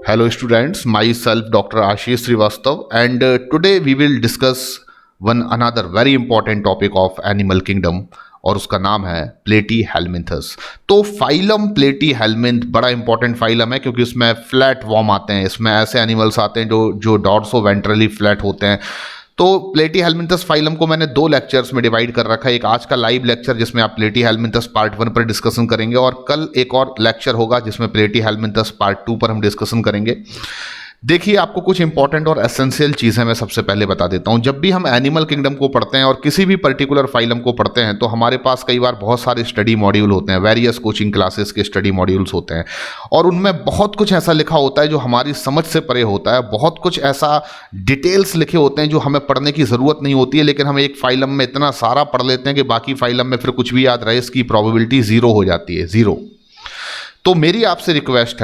Hello students, myself Dr. Ashish Srivastav and today we will discuss one another very important topic of animal kingdom और उसका नाम है प्लेटी helminths. तो phylum प्लेटी हेलमिंथ बड़ा इंपॉर्टेंट फाइलम है क्योंकि इसमें फ्लैट वॉर्म आते हैं, इसमें ऐसे एनिमल्स आते हैं जो डॉर्सो वेंट्रली फ्लैट होते हैं। तो प्लेटी हेलमिंथस फाइलम को मैंने दो लेक्चर्स में डिवाइड कर रखा है। एक आज का लाइव लेक्चर जिसमें आप प्लेटी हेलमिंथस पार्ट 1 पर डिस्कशन करेंगे और कल एक और लेक्चर होगा जिसमें प्लेटी हेलमिंथस पार्ट 2 पर हम डिस्कशन करेंगे। देखिए, आपको कुछ इंपॉर्टेंट और एसेंशियल चीज़ें मैं सबसे पहले बता देता हूं। जब भी हम एनिमल किंगडम को पढ़ते हैं और किसी भी पर्टिकुलर फाइलम को पढ़ते हैं तो हमारे पास कई बार बहुत सारे स्टडी मॉड्यूल होते हैं, वेरियस कोचिंग क्लासेस के स्टडी मॉड्यूल्स होते हैं और उनमें बहुत कुछ ऐसा लिखा होता है जो हमारी समझ से परे होता है। बहुत कुछ ऐसा डिटेल्स लिखे होते हैं जो हमें पढ़ने की ज़रूरत नहीं होती है, लेकिन हम एक फाइलम में इतना सारा पढ़ लेते हैं कि बाकी फाइलम में फिर कुछ भी याद रहे इसकी प्रोबेबिलिटी ज़ीरो हो जाती है, ज़ीरो। तो मेरी आपसे रिक्वेस्ट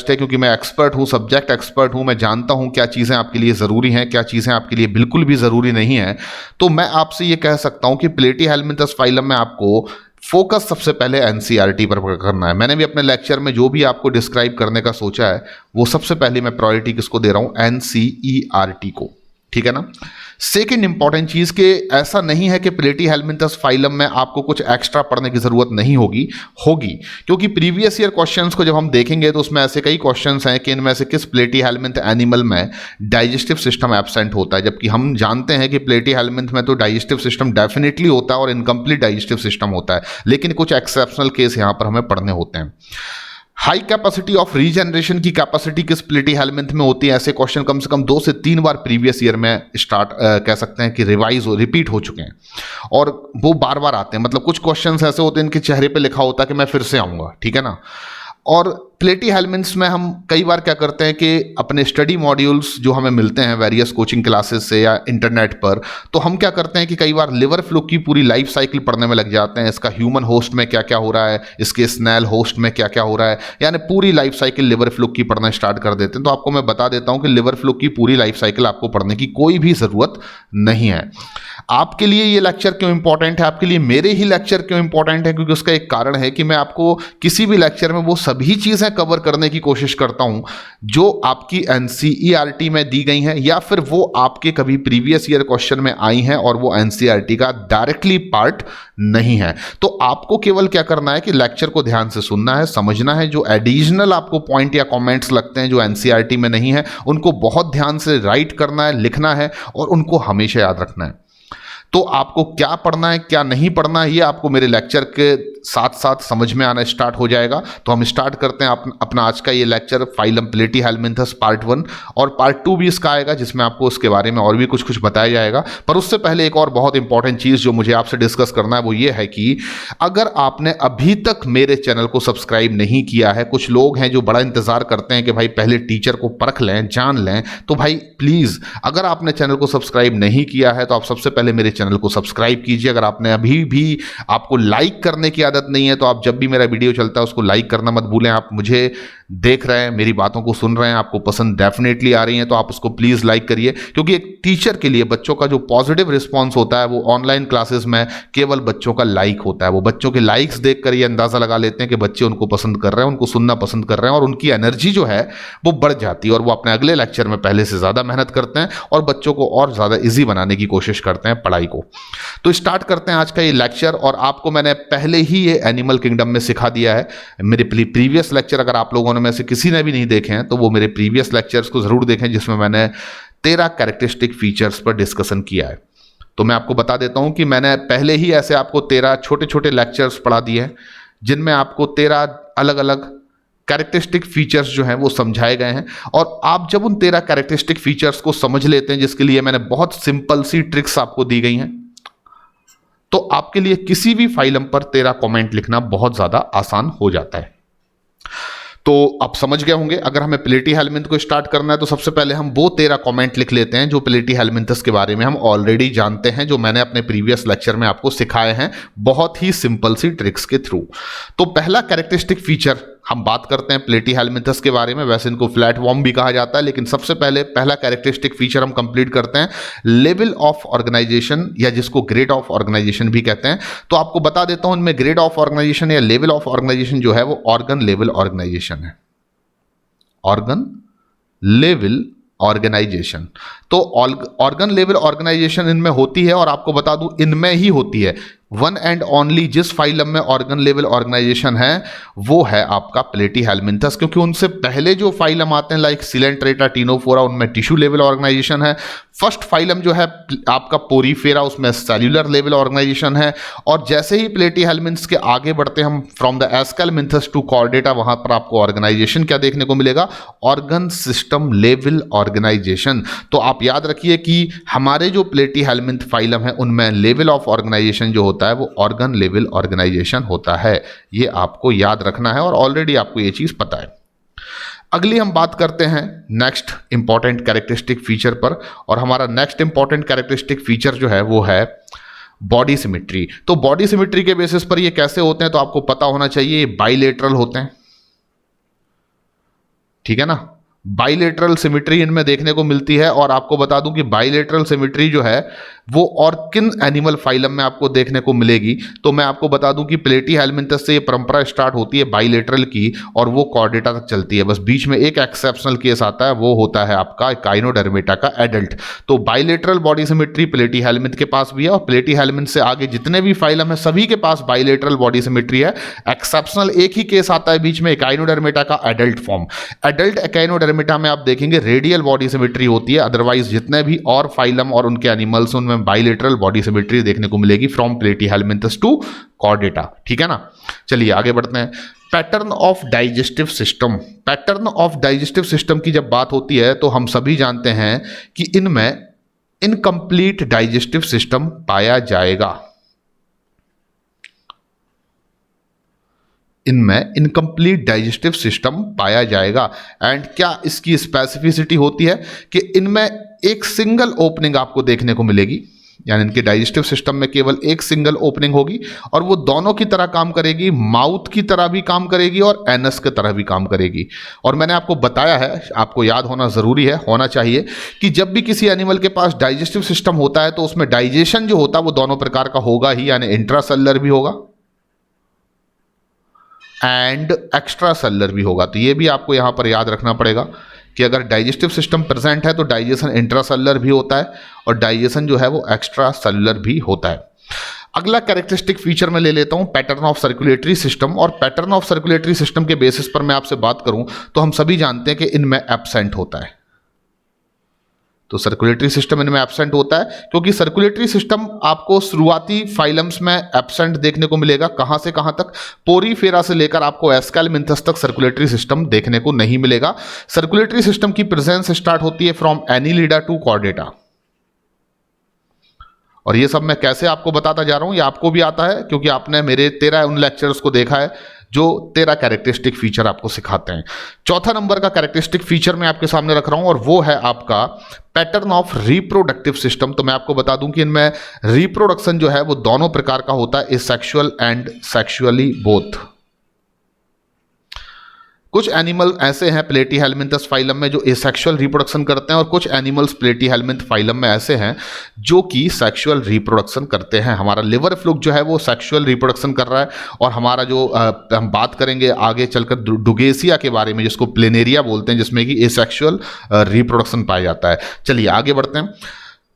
है क्योंकि मैं एक्सपर्ट हूँ, सब्जेक्ट एक्सपर्ट हूँ, मैं जानता हूँ क्या चीज़ें आपके लिए ज़रूरी हैं, क्या चीज़ें आपके लिए बिल्कुल भी ज़रूरी नहीं है। तो मैं आपसे ये कह सकता हूँ कि प्लेटी हेलमिंथस फाइलम में आपको फोकस सबसे पहले एनसीईआरटी पर करना है। मैंने भी अपने लेक्चर में जो भी आपको डिस्क्राइब करने का सोचा है वो सबसे पहले मैं प्रायोरिटी किसको दे रहा हूँ, एनसीईआरटी को, ठीक है ना। सेकेंड इंपॉर्टेंट चीज कि ऐसा नहीं है कि प्लेटी हेलमिंथस फाइलम में आपको कुछ एक्स्ट्रा पढ़ने की जरूरत नहीं होगी क्योंकि प्रीवियस ईयर क्वेश्चंस को जब हम देखेंगे तो उसमें ऐसे कई क्वेश्चंस हैं कि इनमें से किस प्लेटी हेलमिंथ एनिमल में डाइजेस्टिव सिस्टम एब्सेंट होता है, जबकि हम जानते हैं कि प्लेटी हेलमिंथ में तो डाइजेस्टिव सिस्टम डेफिनेटली होता है और इनकम्प्लीट डाइजेस्टिव सिस्टम होता है, लेकिन कुछ एक्सेप्शनल केस यहां पर हमें पढ़ने होते हैं। हाई कैपेसिटी ऑफ रीजनरेशन की कैपेसिटी किस प्लेटी हेलमिंथ में होती है, ऐसे क्वेश्चन कम से कम 2 से 3 बार प्रीवियस ईयर में कह सकते हैं कि रिपीट हो चुके हैं और वो बार बार आते हैं। मतलब कुछ क्वेश्चंस ऐसे होते हैं इनके चेहरे पे लिखा होता है कि मैं फिर से आऊँगा, ठीक है ना। और प्लेटी हेलमिंथ्स में हम कई बार क्या करते हैं कि अपने स्टडी मॉड्यूल्स जो हमें मिलते हैं वेरियस कोचिंग क्लासेस से या इंटरनेट पर, तो हम क्या करते हैं कि कई बार लिवर फ्लूक की पूरी लाइफ साइकिल पढ़ने में लग जाते हैं। इसका ह्यूमन होस्ट में क्या क्या हो रहा है, इसके स्नेल होस्ट में क्या क्या हो रहा है, यानी पूरी लाइफ साइकिल लिवर फ्लूक की पढ़ना स्टार्ट कर देते हैं। तो आपको मैं बता देता हूं कि लिवर फ्लूक की पूरी लाइफ साइकिल आपको पढ़ने की कोई भी ज़रूरत नहीं है। आपके लिए ये लेक्चर क्यों इंपॉर्टेंट है, आपके लिए मेरे ही लेक्चर क्यों इंपॉर्टेंट है, क्योंकि उसका एक कारण है कि मैं आपको किसी भी लेक्चर में वो सभी चीज़ें कवर करने की कोशिश करता हूं जो आपकी एनसीईआरटी में दी गई हैं या फिर वो आपके कभी प्रीवियस ईयर क्वेश्चन में आई हैं और वो एनसीईआरटी का डायरेक्टली पार्ट नहीं है। तो आपको केवल क्या करना है कि लेक्चर को ध्यान से सुनना है, समझना है, जो एडिशनल आपको पॉइंट या कमेंट्स लगते हैं जो एनसीईआरटी में नहीं है उनको बहुत ध्यान से राइट करना है, लिखना है और उनको हमेशा याद रखना है। तो आपको क्या पढ़ना है क्या नहीं पढ़ना है ये आपको मेरे लेक्चर के साथ साथ समझ में आना स्टार्ट हो जाएगा। तो हम स्टार्ट करते हैं अपना आज का ये लेक्चर फाइलम प्लेटी हेलमिंथस पार्ट 1 और पार्ट 2 भी इसका आएगा जिसमें आपको उसके बारे में और भी कुछ बताया जाएगा। पर उससे पहले एक और बहुत इंपॉर्टेंट चीज़ जो मुझे आपसे डिस्कस करना है वो ये है कि अगर आपने अभी तक मेरे चैनल को सब्सक्राइब नहीं किया है, कुछ लोग हैं जो बड़ा इंतजार करते हैं कि भाई पहले टीचर को परख लें, जान लें, तो भाई प्लीज़ अगर आपने चैनल को सब्सक्राइब नहीं किया है तो आप सबसे पहले मेरे चैनल को सब्सक्राइब कीजिए। अगर आपने अभी भी आपको लाइक करने की आदत नहीं है तो आप जब भी मेरा वीडियो चलता है उसको लाइक करना मत भूलें। आप मुझे देख रहे हैं, मेरी बातों को सुन रहे हैं, आपको पसंद डेफिनेटली आ रही है तो आप उसको प्लीज लाइक करिए, क्योंकि एक टीचर के लिए बच्चों का जो पॉजिटिव रिस्पॉन्स होता है वो ऑनलाइन क्लासेस में केवल बच्चों का लाइक होता है। वो बच्चों के लाइक्स देखकर ये अंदाजा लगा लेते हैं कि बच्चे उनको पसंद कर रहे हैं, उनको सुनना पसंद कर रहे हैं और उनकी एनर्जी जो है वो बढ़ जाती है और वो अपने अगले लेक्चर में पहले से ज्यादा मेहनत करते हैं और बच्चों को और ज्यादा ईजी बनाने की कोशिश करते हैं पढ़ाई को। तो स्टार्ट करते हैं आज का ये लेक्चर और आपको मैंने पहले ही ये एनिमल किंगडम में सिखा दिया है। मेरे प्रीवियस लेक्चर अगर आप लोगों में से किसी ने भी नहीं देखे हैं तो वो मेरे प्रीवियस लेक्चर्स को जरूर देखें जिसमें मैंने 13 कैरेक्टरिस्टिक फीचर्स पर डिस्कशन किया है। तो मैं आपको बता देता हूं कि मैंने पहले ही ऐसे आपको 13 छोटे छोटे लेक्चर्स पढ़ा दिए हैं जिनमें आपको 13 अलग अलग कैरेक्टरिस्टिक फीचर्स जो हैं वो समझाए गए हैं और आप जब उन 13 कैरेक्टरिस्टिक फीचर्स को समझ लेते हैं, जिसके लिए मैंने बहुत सिंपल सी ट्रिक्स आपको दी गई हैं, तो आपके लिए किसी भी फाइलम पर 13 कमेंट लिखना बहुत ज्यादा आसान हो जाता है। तो आप समझ गए होंगे। अगर हमें प्लेटी हेलमिंथ को स्टार्ट करना है तो सबसे पहले हम वो 13 कमेंट लिख लेते हैं जो प्लेटी हेलमिंथस के बारे में हम ऑलरेडी जानते हैं, जो मैंने अपने प्रीवियस लेक्चर में आपको सिखाए हैं बहुत ही सिंपल सी ट्रिक्स के थ्रू। तो पहला कैरेक्टरिस्टिक फीचर हम बात करते हैं प्लेटी हेलमिंथस के बारे में, वैसे इनको फ्लैट वॉर्म भी कहा जाता है, लेकिन सबसे पहले पहला कैरेक्टरिस्टिक फीचर हम कंप्लीट करते हैं लेवल ऑफ ऑर्गेनाइजेशन, या जिसको ग्रेड ऑफ ऑर्गेनाइजेशन भी कहते हैं। तो आपको बता देता हूं इनमें ग्रेड ऑफ ऑर्गेनाइजेशन या लेवल ऑफ ऑर्गेनाइजेशन जो है वो ऑर्गन लेवल ऑर्गेनाइजेशन है। Organ level organisation. तो ऑर्गन लेवल ऑर्गेनाइजेशन इनमें होती है, और आपको बता दूं इनमें ही होती है। वन एंड ओनली जिस फाइलम में ऑर्गन लेवल ऑर्गेनाइजेशन है वो है आपका प्लेटीहेल्मिन्थस, क्योंकि उनसे पहले जो फाइलम आते हैं लाइक सिलेंट्रेटा, टिनोफोरा, उनमें टिश्यू लेवल ऑर्गेनाइजेशन है। फर्स्ट फाइलम जो है आपका पोरीफेरा, उसमें सेल्यूलर लेवल ऑर्गेनाइजेशन है। और जैसे ही प्लेटीहेल्मिन्थस के आगे बढ़ते हम फ्रॉम द एस्केलमिन्थस टू कॉर्डेटा, वहां पर आपको ऑर्गेनाइजेशन क्या देखने को मिलेगा, ऑर्गन सिस्टम लेवल ऑर्गेनाइजेशन। तो आप याद रखिए कि हमारे जो प्लेटीहेल्मिन्थ फाइलम है उनमें लेवल ऑफ ऑर्गेनाइजेशन जो होता है वो ऑर्गन लेवल ऑर्गेनाइजेशन होता है। ये आपको याद रखना है और ऑलरेडी आपको ये चीज पता है। अगली हम बात करते हैं नेक्स्ट इंपॉर्टेंट कैरेक्टरिस्टिक फीचर पर, और हमारा नेक्स्ट इंपॉर्टेंट कैरेक्टरिस्टिक फीचर जो है वो है बॉडी सिमेट्री। तो बॉडी सिमेट्री के बेसिस पर ये कैसे होते हैं तो आपको पता होना चाहिए, ये बाइलेटरल होते हैं, ठीक है ना। बाइलेटरल सिमेट्री इनमें देखने को मिलती है, और आपको बता दूं कि बाइलेटरल सिमेट्री जो है वो और किन एनिमल फाइलम में आपको देखने को मिलेगी। तो मैं आपको बता दूं कि प्लेटीहेल्मिन्थस से ये परंपरा स्टार्ट होती है बाइलेटरल की, और वो कॉर्डेटा तक चलती है। बस बीच में एक एक्सेप्शनल केस आता है, वो होता है आपका एकाइनोडर्मेटा का एडल्ट। तो बाइलेटरल बॉडी सिमेट्री प्लेटीहेल्मिन्थ के पास भी है, और प्लेटीहेल्मिन्थ से आगे जितने भी फाइलम है सभी के पास बाइलेटरल बॉडी सिमेट्री है। एक्सेप्शनल एक ही केस आता है बीच में, एकाइनोडर्मेटा का एडल्ट फॉर्म। एडल्ट एकाइनोडर्मेटा में आप देखेंगे रेडियल बॉडी सिमेट्री होती है, अदरवाइज जितने भी और फाइलम और उनके एनिमल्स उनमें बाइलेटरल बॉडी सिमेट्री देखने को मिलेगी फ्रॉम प्लेटीहेल्मिन्थस टू कॉर्डेटा, ठीक है ना। चलिए आगे बढ़ते हैं। Pattern of digestive system. Pattern of digestive system की जब बात होती है तो हम सभी जानते हैं कि इनमें इनकम्प्लीट डाइजेस्टिव सिस्टम पाया जाएगा। इनमें इनकम्प्लीट डाइजेस्टिव सिस्टम पाया जाएगा। एंड क्या इसकी स्पेसिफिसिटी होती है कि इनमें एक सिंगल ओपनिंग आपको देखने को मिलेगी, यानी इनके डाइजेस्टिव सिस्टम में केवल एक सिंगल ओपनिंग होगी, और वो दोनों की तरह काम करेगी, माउथ की तरह भी काम करेगी और एनस की तरह भी काम करेगी। और मैंने आपको बताया है, आपको याद होना जरूरी है, होना चाहिए, कि जब भी किसी एनिमल के पास डाइजेस्टिव सिस्टम होता है तो उसमें डाइजेशन जो होता है वो दोनों प्रकार का होगा ही, यानी इंट्रासेलुलर भी होगा एंड एक्स्ट्रा सेलुलर भी होगा। तो ये भी आपको यहां पर याद रखना पड़ेगा कि अगर डाइजेस्टिव सिस्टम प्रेजेंट है तो डाइजेशन इंट्रासेलुलर भी होता है और डाइजेशन जो है वो एक्स्ट्रा सेलुलर भी होता है। अगला कैरेक्टरिस्टिक फीचर मैं ले लेता हूं पैटर्न ऑफ सर्कुलेटरी सिस्टम। और पैटर्न ऑफ सर्कुलेटरी सिस्टम के बेसिस पर मैं आपसे बात करूं तो हम सभी जानते हैं कि इनमें एब्सेंट होता है। तो सर्कुलेटरी सिस्टम इनमें एब्सेंट होता है, क्योंकि सर्कुलेटरी सिस्टम आपको शुरुआती फाइलम्स में एब्सेंट देखने को मिलेगा। कहां से कहां तक, पोरीफेरा से लेकर आपको एस्केलमिन्थस तक सर्कुलेटरी सिस्टम देखने को नहीं मिलेगा। सर्कुलेटरी सिस्टम की प्रेजेंस स्टार्ट होती है फ्रॉम एनिलिडा टू कॉर्डेटा। और ये सब मैं कैसे आपको बताता जा रहा हूं, ये आपको भी आता है क्योंकि आपने मेरे 13 उन लेक्चर्स को देखा है जो 13 कैरेक्टरिस्टिक फीचर आपको सिखाते हैं। चौथा नंबर का कैरेक्टरिस्टिक फीचर मैं आपके सामने रख रहा हूं और वो है आपका पैटर्न ऑफ रिप्रोडक्टिव सिस्टम। तो मैं आपको बता दूं कि इनमें रिप्रोडक्शन जो है वो दोनों प्रकार का होता है, एसेक्सुअल एंड सेक्सुअली बोथ। कुछ एनिमल ऐसे हैं प्लेटीहेल्मिन्थस फाइलम में जो एसेक्सुअल रिप्रोडक्शन करते हैं, और कुछ एनिमल्स प्लेटीहेल्मिन्थ फाइलम में ऐसे हैं जो कि सेक्सुअल रिप्रोडक्शन करते हैं। हमारा लिवर फ्लूक जो है वो सेक्सुअल रिप्रोडक्शन कर रहा है, और हमारा जो हम बात करेंगे आगे चलकर डुगेसिया के बारे में जिसको प्लेनेरिया बोलते हैं, जिसमें कि एसेक्सुअल रिप्रोडक्शन पाया जाता है। चलिए आगे बढ़ते हैं।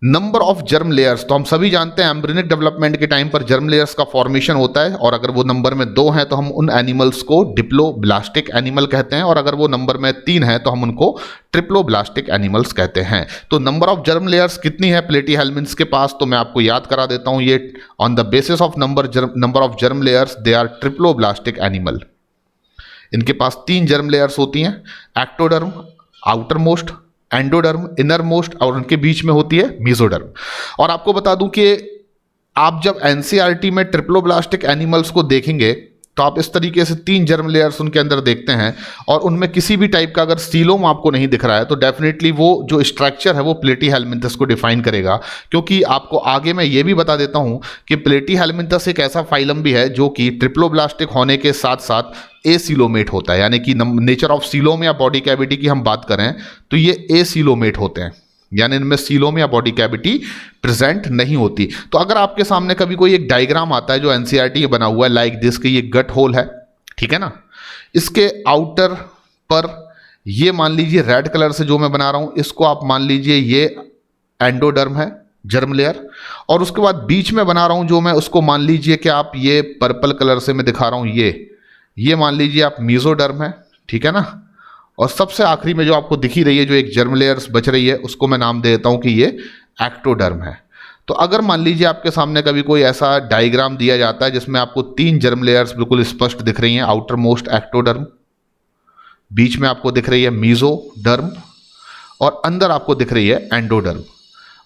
नंबर ऑफ जर्म लेयर्स, तो हम सभी जानते हैं एम्ब्रियोनिक डेवलपमेंट के टाइम पर जर्म लेयर्स का फॉर्मेशन होता है, और अगर वो नंबर में 2 हैं तो हम उन एनिमल्स को डिप्लोब्लास्टिक एनिमल कहते हैं, और अगर वो नंबर में 3 हैं तो हम उनको ट्रिप्लोब्लास्टिक एनिमल्स कहते हैं। तो नंबर ऑफ जर्म लेयर्स कितनी है प्लेटीहेल्मिन्थस के पास, तो मैं आपको याद करा देता हूं, ये on the basis of number of germ layers they are triploblastic animal. इनके पास 3 जर्म लेयर्स होती हैं, ectoderm outermost, endoderm innermost, और उनके बीच में होती है मेसोडर्म। और आपको बता दूं कि आप जब एनसीईआरटी में ट्रिप्लोब्लास्टिक एनिमल्स को देखेंगे तो आप इस तरीके से 3 जर्म लेयर्स उनके अंदर देखते हैं, और उनमें किसी भी टाइप का अगर सीलोम आपको नहीं दिख रहा है तो डेफिनेटली वो जो स्ट्रक्चर है वो प्लेटीहेल्मिन्थस को डिफाइन करेगा। क्योंकि आपको आगे मैं ये भी बता देता हूं कि प्लेटीहेल्मिन्थस एक ऐसा फाइलम भी है जो कि ट्रिप्लोब्लास्टिक होने के साथ साथ एसीलोमेट होता है, यानी कि नेचर ऑफ सीलोम या बॉडी कैविटी की हम बात करें तो ये एसीलोमेट होते हैं, यानी इनमें सीलोम या बॉडी कैविटी प्रेजेंट नहीं होती। तो अगर आपके सामने कभी कोई एक डायग्राम आता है जो एनसीईआरटी बना हुआ है लाइक दिस, कि ये गट होल है, ठीक है ना, इसके आउटर पर ये मान लीजिए रेड कलर से जो मैं बना रहा हूं इसको आप मान लीजिए ये एंडोडर्म है, जर्म लेयर। और उसके बाद बीच में बना रहा हूं जो मैं, उसको मान लीजिए कि आप ये पर्पल कलर से मैं दिखा रहा हूं, ये मान लीजिए आप मीजोडर्म है, ठीक है ना। और सबसे आखिरी में जो आपको दिखी रही है जो एक जर्म लेयर्स बच रही है, उसको मैं नाम दे देता हूं कि ये एक्टोडर्म है। तो अगर मान लीजिए आपके सामने कभी कोई ऐसा डायग्राम दिया जाता है जिसमें आपको 3 जर्म लेयर्स बिल्कुल स्पष्ट दिख रही हैं, आउटर मोस्ट एक्टोडर्म, बीच में आपको दिख रही है मीजोडर्म, और अंदर आपको दिख रही है एंडोडर्म,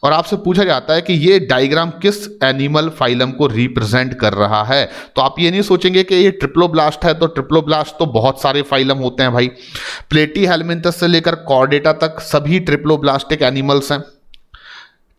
और आपसे पूछा जाता है कि ये डायग्राम किस एनिमल फाइलम को रिप्रेजेंट कर रहा है, तो आप ये नहीं सोचेंगे कि ये ट्रिप्लोब्लास्ट है। तो ट्रिप्लोब्लास्ट तो बहुत सारे फाइलम होते हैं भाई, प्लेटीहेलमिन्थस से लेकर कॉर्डेटा तक सभी ट्रिप्लोब्लास्टिक एनिमल्स हैं,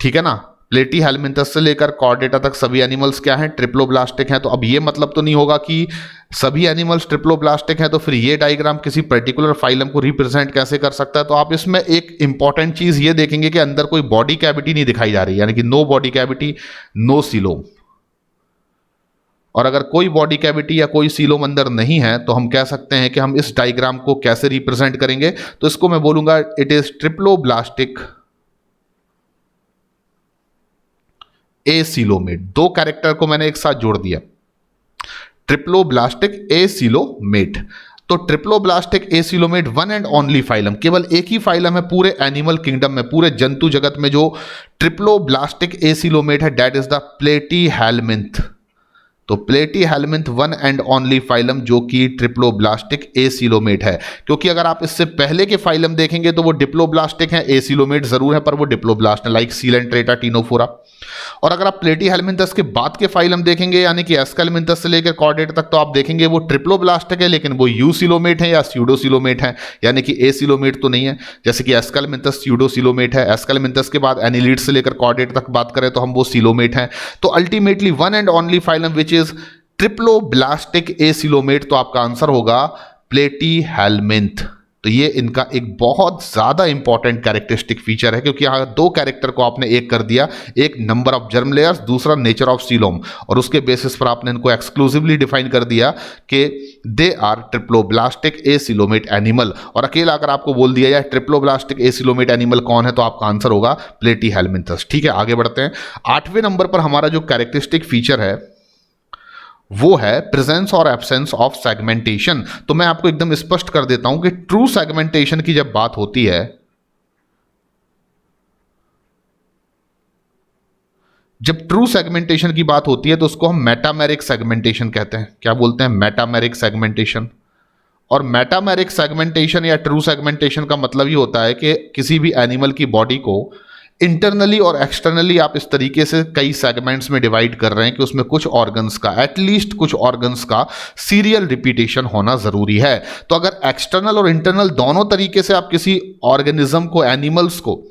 ठीक है ना। प्लेटीहेलमिन्थस से लेकर कॉर्डेटा तक सभी एनिमल्स क्या हैं, ट्रिप्लोब्लास्टिक हैं। तो अब ये मतलब तो नहीं होगा कि सभी एनिमल्स ट्रिप्लोब्लास्टिक हैं तो फिर ये डायग्राम किसी पर्टिकुलर फाइलम को रिप्रेजेंट कैसे कर सकता है। तो आप इसमें एक इंपॉर्टेंट चीज ये देखेंगे कि अंदर कोई बॉडी कैविटी नहीं दिखाई जा रही, यानी कि no body cavity, no coelom. और अगर कोई बॉडी कैविटी या कोई सीलोम अंदर नहीं है तो हम कह सकते हैं कि हम इस डायग्राम को कैसे रिप्रेजेंट करेंगे। तो इसको मैं बोलूंगा it is triploblastic acoelomate. 2 character को मैंने एक साथ जोड़ दिया, ट्रिप्लोब्लास्टिक एसिलोमेट। तो triploblastic acoelomate one and only phylum, केवल एक ही फाइलम है पूरे एनिमल किंगडम में, पूरे जंतु जगत में जो ट्रिप्लोब्लास्टिक एसिलोमेट है, दैट इज द प्लेटीहेलमिन्थ। तो प्लेटीहेलमिन्थ वन एंड ओनली फाइलम जो कि ट्रिप्लोब्लास्टिक एसिलोमेट है, क्योंकि अगर आप इससे पहले के फाइलम देखेंगे तो वो डिप्लोब्लास्टिक है, एसिलोमेट जरूर है पर वो डिप्लोब्लास्ट है, लाइक सीलेंट्रेटा, टीनोफोरा। और अगर आप प्लेटीहेलमिन्थस के बाद के फाइलम देखेंगे यानी कि एस्केलमिन्थस से लेकर कॉर्डेटा तक, तो आप देखेंगे वो ट्रिप्लोब्लास्टिक है लेकिन वो यूसिलोमेट है या स्यूडोसिलोमेट है, यानी कि एसिलोमेट तो नहीं है। जैसे कि एस्केलमिन्थस स्यूडोसिलोमेट है, एस्केलमिन्थस के बाद एनिलीड से लेकर कॉर्डेटा तक बात करें तो हम वो सिलोमेट हैं। तो ultimately one and only phylum which is triploblastic acoelomate, तो आपका आंसर होगा प्लेटीहेलमिन्थ। तो ये इनका एक बहुत ज्यादा इंपॉर्टेंट कैरेक्टरिस्टिक फीचर है, क्योंकि यहां 2 कैरेक्टर को आपने एक कर दिया, एक नंबर ऑफ जर्म लेयर्स, दूसरा नेचर ऑफ सीलोम, और उसके बेसिस पर आपने इनको एक्सक्लूसिवली डिफाइन कर दिया कि they are triploblastic acoelomate animal. और अकेला अगर आपको बोल दिया जाए ट्रिप्लोब्लास्टिक एसिलोमेट एनिमल कौन है तो आपका आंसर होगा प्लेटीहेलमिन्थस। ठीक है, आगे बढ़ते हैं। 8वें नंबर पर हमारा जो कैरेक्टरिस्टिक फीचर है वो है प्रेजेंस और एब्सेंस ऑफ सेगमेंटेशन। तो मैं आपको एकदम स्पष्ट कर देता हूं कि ट्रू सेगमेंटेशन की जब बात होती है, जब ट्रू सेगमेंटेशन की बात होती है तो उसको हम मेटामेरिक सेगमेंटेशन कहते हैं। क्या बोलते हैं? Metameric segmentation. और मेटामेरिक सेगमेंटेशन या ट्रू सेगमेंटेशन का मतलब ये होता है कि किसी भी एनिमल की बॉडी को इंटरनली और एक्सटर्नली आप इस तरीके से कई सेगमेंट्स में डिवाइड कर रहे हैं कि उसमें कुछ ऑर्गन्स का, एटलीस्ट कुछ ऑर्गन्स का सीरियल रिपीटेशन होना जरूरी है। तो अगर एक्सटर्नल और इंटरनल दोनों तरीके से आप किसी ऑर्गेनिज्म को, एनिमल्स को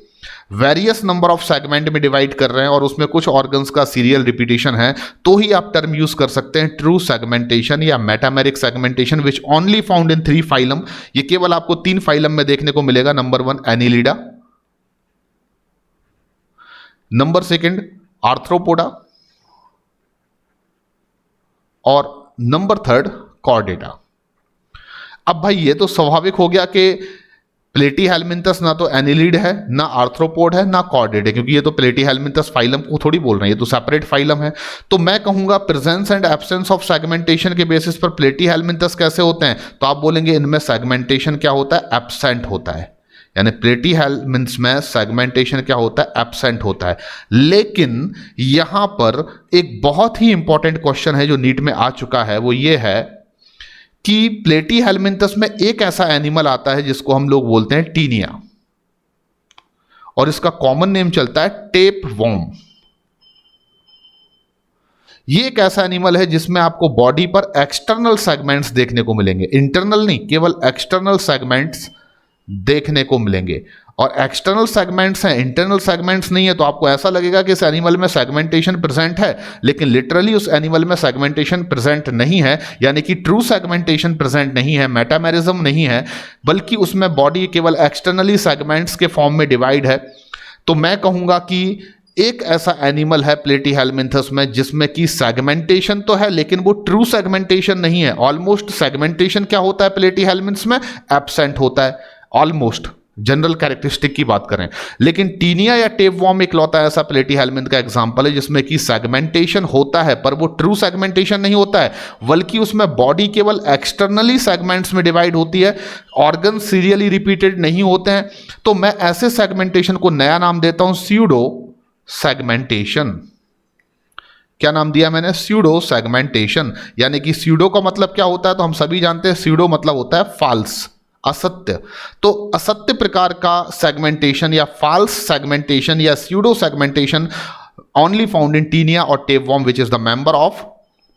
वेरियस नंबर ऑफ सेगमेंट में डिवाइड कर रहे हैं और उसमें कुछ ऑर्गन्स का सीरियल रिपीटेशन है, तो ही आप टर्म यूज कर सकते हैं ट्रू सेगमेंटेशन या मेटामेरिक सेगमेंटेशन, विच ओनली फाउंड इन 3 फाइलम। ये केवल आपको 3 फाइलम में देखने को मिलेगा। नंबर 1 एनिलिडा, नंबर 2 आर्थ्रोपोडा, और नंबर 3 कॉर्डेटा। अब भाई ये तो स्वाभाविक हो गया कि प्लेटीहेलमिन्थस ना तो एनिलिड है, ना आर्थ्रोपोड है, ना कॉर्डेट है, क्योंकि ये तो प्लेटीहेलमिन्थस फाइलम को थोड़ी बोल रहे हैं, ये तो सेपरेट फाइलम है। तो मैं कहूंगा presence and absence of segmentation के बेसिस पर प्लेटीहेलमिन्थस कैसे होते हैं, तो आप बोलेंगे इनमें सेगमेंटेशन क्या होता है? एब्सेंट होता है। यानी प्लेटीहेलमिन्थस में सेगमेंटेशन क्या होता है? एब्सेंट होता है। लेकिन यहां पर एक बहुत ही इंपॉर्टेंट क्वेश्चन है जो नीट में आ चुका है, वो ये है कि प्लेटीहेलमिन्थस में एक ऐसा एनिमल आता है जिसको हम लोग बोलते हैं टीनिया, और इसका कॉमन नेम चलता है टेप वॉर्म। ये एक ऐसा एनिमल है जिसमें आपको बॉडी पर एक्सटर्नल सेगमेंट्स देखने को मिलेंगे, इंटरनल नहीं, केवल एक्सटर्नल सेगमेंट्स देखने को मिलेंगे। और एक्सटर्नल सेगमेंट्स हैं, इंटरनल सेगमेंट्स नहीं है, तो आपको ऐसा लगेगा कि इस एनिमल में सेगमेंटेशन प्रेजेंट है, लेकिन लिटरली उस एनिमल में सेगमेंटेशन प्रेजेंट नहीं है, यानी कि ट्रू सेगमेंटेशन प्रेजेंट नहीं है, मेटामेरिज्म नहीं है, बल्कि उसमें बॉडी केवल एक्सटर्नली सेगमेंट्स के फॉर्म में डिवाइड है। तो मैं कहूंगा कि एक ऐसा एनिमल है प्लेटीहेलमिन्थस में जिसमें कि सेगमेंटेशन तो है लेकिन वो ट्रू सेगमेंटेशन नहीं है। ऑलमोस्ट सेगमेंटेशन क्या होता है प्लेटीहेलमिन्थस में? एब्सेंट होता है। ऑलमोस्ट जनरल कैरेक्टरिस्टिक की बात करें। लेकिन टीनिया या टेपवॉर्म इकलौता ऐसा प्लेटीहेल्मिंथ का एग्जांपल है जिसमें कि सेगमेंटेशन होता है, पर वो ट्रू सेगमेंटेशन नहीं होता है, बल्कि उसमें बॉडी केवल एक्सटर्नली सेगमेंट्स में डिवाइड होती है, ऑर्गन सीरियली रिपीटेड नहीं होते हैं। तो मैं ऐसे सेगमेंटेशन को नया नाम देता हूं स्यूडो सेगमेंटेशन। क्या नाम दिया मैंने? Pseudo segmentation. यानी कि स्यूडो का मतलब क्या होता है, तो हम सभी जानते हैं स्यूडो मतलब होता है फॉल्स, असत्य। तो असत्य प्रकार का सेगमेंटेशन या फॉल्स सेगमेंटेशन या pseudo segmentation only found in Taenia और tapeworm which is the member of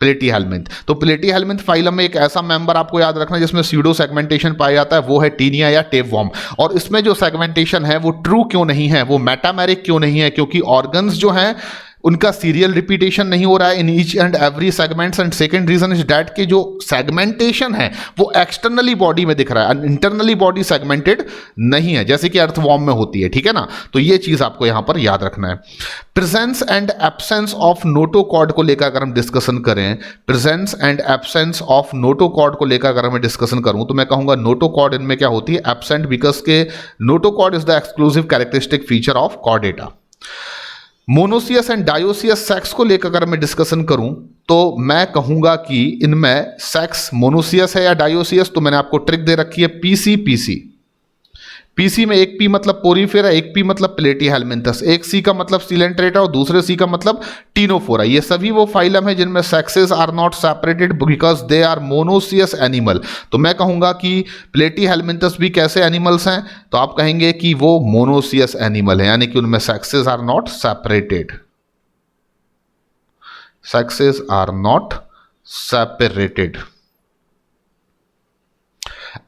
Platyhelminth. तो प्लेटीहेल्मिंथ फाइलम में एक ऐसा मेंबर आपको याद रखना जिसमें स्यूडो सेगमेंटेशन पाया जाता है, वो है टीनिया या टेपवॉर्म। और इसमें जो सेगमेंटेशन है वो ट्रू क्यों नहीं है, वो मेटामेरिक क्यों नहीं है? क्योंकि ऑर्गन्स जो हैं उनका सीरियल रिपीटेशन नहीं हो रहा है in each and every segments. And second reason is that कि जो सेगमेंटेशन है वो एक्सटर्नली बॉडी में दिख रहा है, इंटरनली बॉडी सेगमेंटेड नहीं है, जैसे कि अर्थवॉर्म में होती है। ठीक है ना? तो ये चीज आपको यहां पर याद रखना है। Presence and absence of notochord को लेकर अगर हम डिस्कशन करें, presence and absence of notochord को लेकर अगर मैं डिस्कशन करूं, तो मैं कहूंगा नोटोकॉर्ड इनमें क्या होती है? एब्सेंट, बिकॉज के notochord is the exclusive characteristic feature of Chordata. Monoecious and dioecious sex को लेकर अगर मैं डिस्कशन करूं, तो मैं कहूंगा कि इनमें सेक्स मोनोसियस है या डायोसियस। तो मैंने आपको ट्रिक दे रखी है पीसी पीसी। पीसी में एक पी मतलब पोरीफेरा, एक पी मतलब प्लेटीहेल्मिंथस, एक सी का मतलब सिलेंट्रेटा और दूसरे सी का मतलब टीनोफोरा। ये सभी वो फाइलम है जिनमें sexes are not separated because they are monoecious animal. तो मैं कहूंगा कि प्लेटीहेल्मिंथस भी कैसे एनिमल्स हैं? तो आप कहेंगे कि वो मोनोसियस एनिमल है, यानी कि उनमें sexes are not separated, sexes are not separated.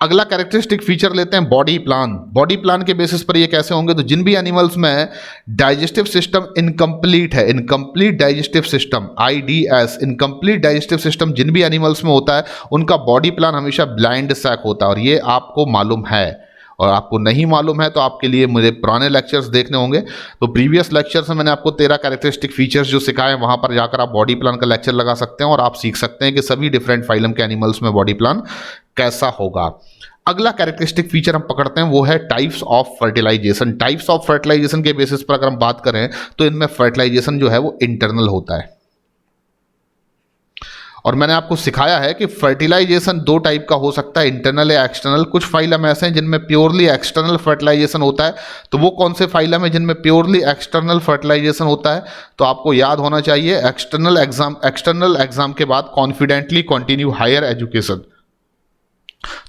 अगला कैरेक्टरिस्टिक फीचर लेते हैं बॉडी प्लान। बॉडी प्लान के बेसिस पर ये कैसे होंगे? तो जिन भी एनिमल्स में डाइजेस्टिव सिस्टम इनकम्प्लीट है, incomplete digestive system, IDS, incomplete digestive system जिन भी एनिमल्स में होता है उनका बॉडी प्लान हमेशा ब्लाइंड सैक होता है। और ये आपको मालूम है, और आपको नहीं मालूम है तो आपके लिए मुझे पुराने लेक्चर्स देखने होंगे। तो प्रीवियस लेक्चर्स में मैंने आपको 13 कैरेक्टरिस्टिक फीचर्स जो सिखाए, वहां पर जाकर आप बॉडी प्लान का लेक्चर लगा सकते हैं और आप सीख सकते हैं कि सभी डिफरेंट फाइलम के एनिमल्स में बॉडी प्लान कैसा होगा। अगला कैरेक्टरिस्टिक फीचर हम पकड़ते हैं वो है types of fertilisation. Types of fertilisation के बेसिस पर अगर हम बात करें तो इनमें फर्टिलाइजेशन जो है वो इंटरनल होता है। और मैंने आपको सिखाया है कि फर्टिलाइजेशन दो टाइप का हो सकता है, इंटरनल या एक्सटर्नल। कुछ फाइलम ऐसे हैं जिनमें प्योरली एक्सटर्नल फर्टिलाइजेशन होता है। तो वो कौन से फाइलम है जिनमें प्योरली एक्सटर्नल फर्टिलाइजेशन होता है? तो आपको याद होना चाहिए एक्सटर्नल एग्जाम के बाद कॉन्फिडेंटली कंटिन्यू हायर एजुकेशन।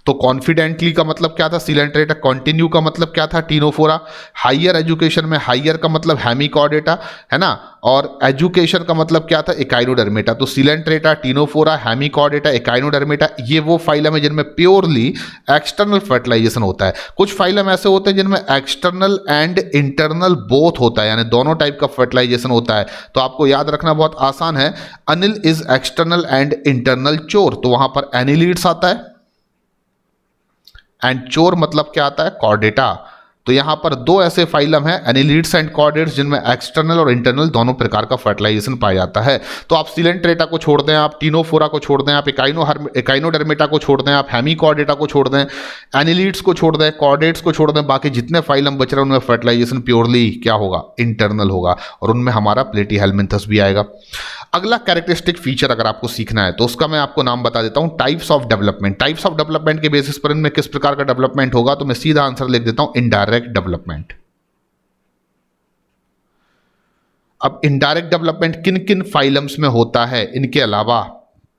तो कॉन्फिडेंटली का मतलब क्या था? सिलेंट्रेटा। कंटिन्यू का मतलब क्या था? टीनोफोरा। हायर एजुकेशन में हायर का मतलब हेमिकॉर्डेटा है ना, और एजुकेशन का मतलब क्या था? इकाइनोडर्मेटा। तो सिलेंट्रेटा, टीनोफोरा, हेमिकॉर्डेटा, इकाइनोडर्मेटा, ये वो फाइलम है जिनमें प्योरली एक्सटर्नल फर्टिलाइजेशन होता है। कुछ फाइलम ऐसे होते हैं जिनमें एक्सटर्नल एंड इंटरनल बोथ होता है, यानी दोनों टाइप का फर्टिलाइजेशन होता है। तो आपको याद रखना बहुत आसान है, Anil is external and internal चोर। तो वहां पर एनिलीड्स आता है एंड चोर मतलब क्या आता है? कॉर्डेटा। तो यहां पर दो ऐसे फाइलम है एनिलीड्स एंड कॉर्डेट्स जिनमें एक्सटर्नल और इंटरनल दोनों प्रकार का फर्टिलाइजेशन पाया जाता है। तो आप सिलेंट्रेटा को छोड़ दें, आप टीनोफोरा को छोड़ दें, आप इकाइनोडर्मेटा को छोड़ दें, आप हेमिकॉर्डेटा को छोड़ दें, एनिलीड्स को छोड़ दें, कॉर्डेट्स को छोड़ दें, बाकी जितने फाइलम बच रहे हैं उनमें फर्टिलाइजेशन प्योरली क्या होगा? इंटरनल होगा, और उनमें हमारा प्लेटीहेल्मिंथस भी आएगा। अगला कैरेक्टरिस्टिक फीचर अगर आपको सीखना है तो उसका मैं आपको नाम बता देता हूं, types of development. Types of development के बेसिस पर इनमें किस प्रकार का डेवलपमेंट होगा, तो मैं सीधा आंसर लिख देता हूं, इनडायरेक्ट डेवलपमेंट। अब इनडायरेक्ट डेवलपमेंट किन किन फाइलम्स में होता है इनके अलावा,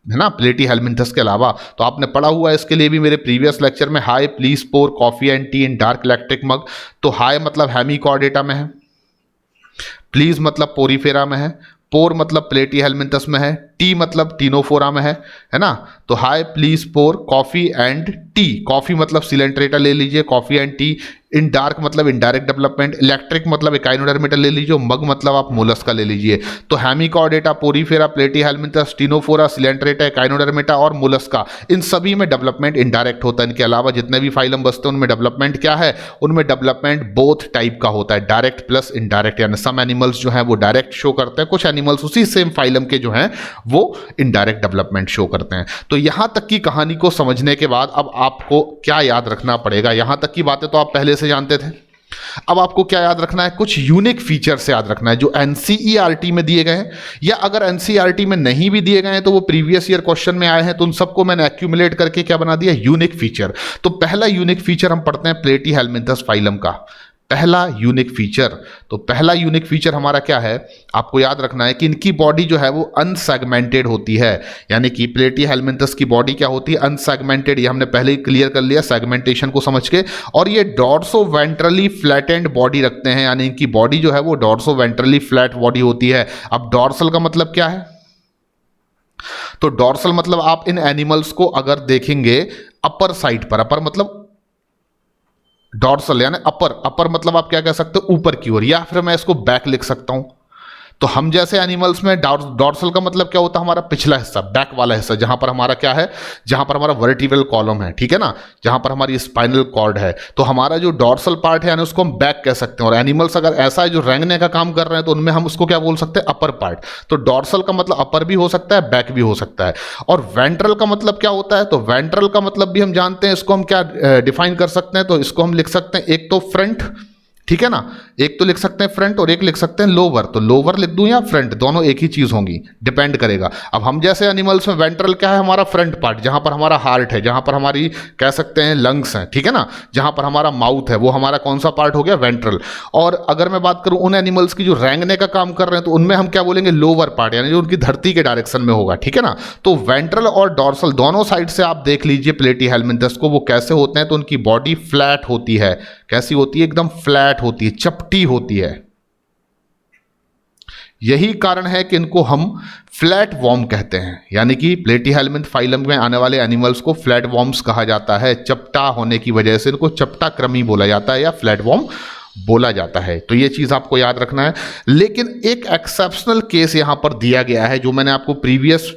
है ना, प्लेटीहेल्मिंथस के अलावा? तो आपने पढ़ा हुआ है इसके लिए भी मेरे प्रीवियस लेक्चर में, hi please pour coffee and tea in dark electric mug. तो हाई मतलब हेमिकॉर्डेटा में है, प्लीज मतलब पोरीफेरा में है, पोर मतलब प्लेटीहेल्मिंथस में है, टी मतलब टीनोफोरा में है ना। तो hi please pour coffee and tea, coffee मतलब सिलेंट्रेटा ले लीजिए, coffee and tea. In dark मतलब इनडायरेक्ट डेवलपमेंट, इलेक्ट्रिक मतलब इकाइनोडर्मेटा ले लीजिए, मग मतलब आप मोलस्का ले लीजिए। तो hemichordata, porifera, platyhelminthes, ctenophora, coelenterata, echinodermata और मोलस्का, इन सभी में डेवलपमेंट इनडायरेक्ट होता है। इनके अलावा जितने भी फाइलम बचते हैं उनमें डेवलपमेंट क्या है? उनमें डेवलपमेंट बोथ टाइप का होता है, डायरेक्ट प्लस इनडायरेक्ट। यानी सम एनिमल्स जो हैं वो डायरेक्ट शो करते हैं, कुछ एनिमल्स उसी सेम फाइलम के जो हैं वो इनडायरेक्ट डेवलपमेंट शो करते हैं। तो यहां तक की कहानी को समझने के बाद अब आपको क्या याद रखना पड़ेगा? यहां तक की बातें तो आप पहले से जानते थे, अब आपको क्या याद रखना है? कुछ यूनिक फीचर्स याद रखना है जो एनसीईआरटी में दिए गए हैं, या अगर एनसीईआरटी में नहीं भी दिए गए हैं तो वो प्रीवियस ईयर क्वेश्चन में आए हैं, तो उन सबको मैंने एक्यूमुलेट करके क्या बना दिया? Unique feature. तो पहला यूनिक फीचर हम पढ़ते हैं प्लेटीहेल्मिन्थस फाइलम का। पहला यूनिक फीचर, तो पहला यूनिक फीचर हमारा क्या है? आपको याद रखना है कि इनकी बॉडी जो है वो अनसेगमेंटेड होती है, यानी कि प्लेटीहेल्मिन्थस की बॉडी क्या होती है? अनसेगमेंटेड। ये हमने पहले ही क्लियर कर लिया सेगमेंटेशन को समझ के। और ये डॉर्सो वेंट्रली फ्लैटेंड बॉडी रखते हैं, यानी इनकी बॉडी जो है वो डॉर्सो वेंट्रली फ्लैट बॉडी होती है। अब डॉर्सल का मतलब क्या है? तो डॉर्सल मतलब आप इन एनिमल्स को अगर देखेंगे अपर साइड पर, अपर मतलब डॉर्सल यानी अपर मतलब आप क्या कह सकते हो? ऊपर की ओर, या फिर मैं इसको बैक लिख सकता हूं। तो हम जैसे एनिमल्स में डॉर्सल का मतलब क्या होता है? हमारा पिछला हिस्सा, बैक वाला हिस्सा, जहां पर हमारा क्या है? जहां पर हमारा वर्टिब्रल कॉलम है, ठीक है ना, जहां पर हमारी स्पाइनल कॉर्ड है। तो हमारा जो डॉर्सल पार्ट है यानी उसको हम बैक कह सकते हैं। और एनिमल्स अगर ऐसा है जो रेंगने का काम कर रहे हैं तो उनमें हम उसको क्या बोल सकते हैं? Upper part. तो डॉर्सल का मतलब अपर भी हो सकता है, बैक भी हो सकता है। और वेंट्रल का मतलब क्या होता है? तो वेंट्रल का मतलब भी हम जानते हैं, इसको हम क्या डिफाइन कर सकते हैं? तो इसको हम लिख सकते हैं एक तो फ्रंट, ठीक है ना, एक तो लिख सकते हैं फ्रंट और एक लिख सकते हैं लोअर। तो लोअर लिख दूं या फ्रंट, दोनों एक ही चीज होंगी, डिपेंड करेगा। अब हम जैसे एनिमल्स में वेंट्रल क्या है? हमारा फ्रंट पार्ट, जहां पर हमारा हार्ट है, जहां पर हमारी कह सकते हैं लंग्स हैं, ठीक है ना, जहां पर हमारा माउथ है, वो हमारा कौन सा पार्ट हो गया? वेंट्रल। और अगर मैं बात करूं उन एनिमल्स की जो रेंगने का काम कर रहे हैं, तो उनमें हम क्या बोलेंगे? लोअर पार्ट, यानी जो उनकी धरती के डायरेक्शन में होगा, ठीक है ना। तो वेंट्रल और डॉर्सल दोनों साइड से आप देख लीजिए प्लेटीहेल्मिन्थस को, वो कैसे होते हैं? तो उनकी बॉडी फ्लैट होती है। कैसी होती है? एकदम फ्लैट होती है, चपटी होती है। यही कारण है कि इनको हम फ्लैट वॉर्म कहते हैं, यानी कि प्लेटीहेल्मिन्थ फाइलम में आने वाले एनिमल्स को फ्लैट वॉर्म्स कहा जाता है। चपटा होने की वजह से इनको चपटा क्रमी बोला जाता है या फ्लैट वॉर्म बोला जाता है। तो ये चीज आपको याद रखना है। लेकिन एक एक्सेप्शनल केस यहां पर दिया गया है, जो मैंने आपको प्रीवियस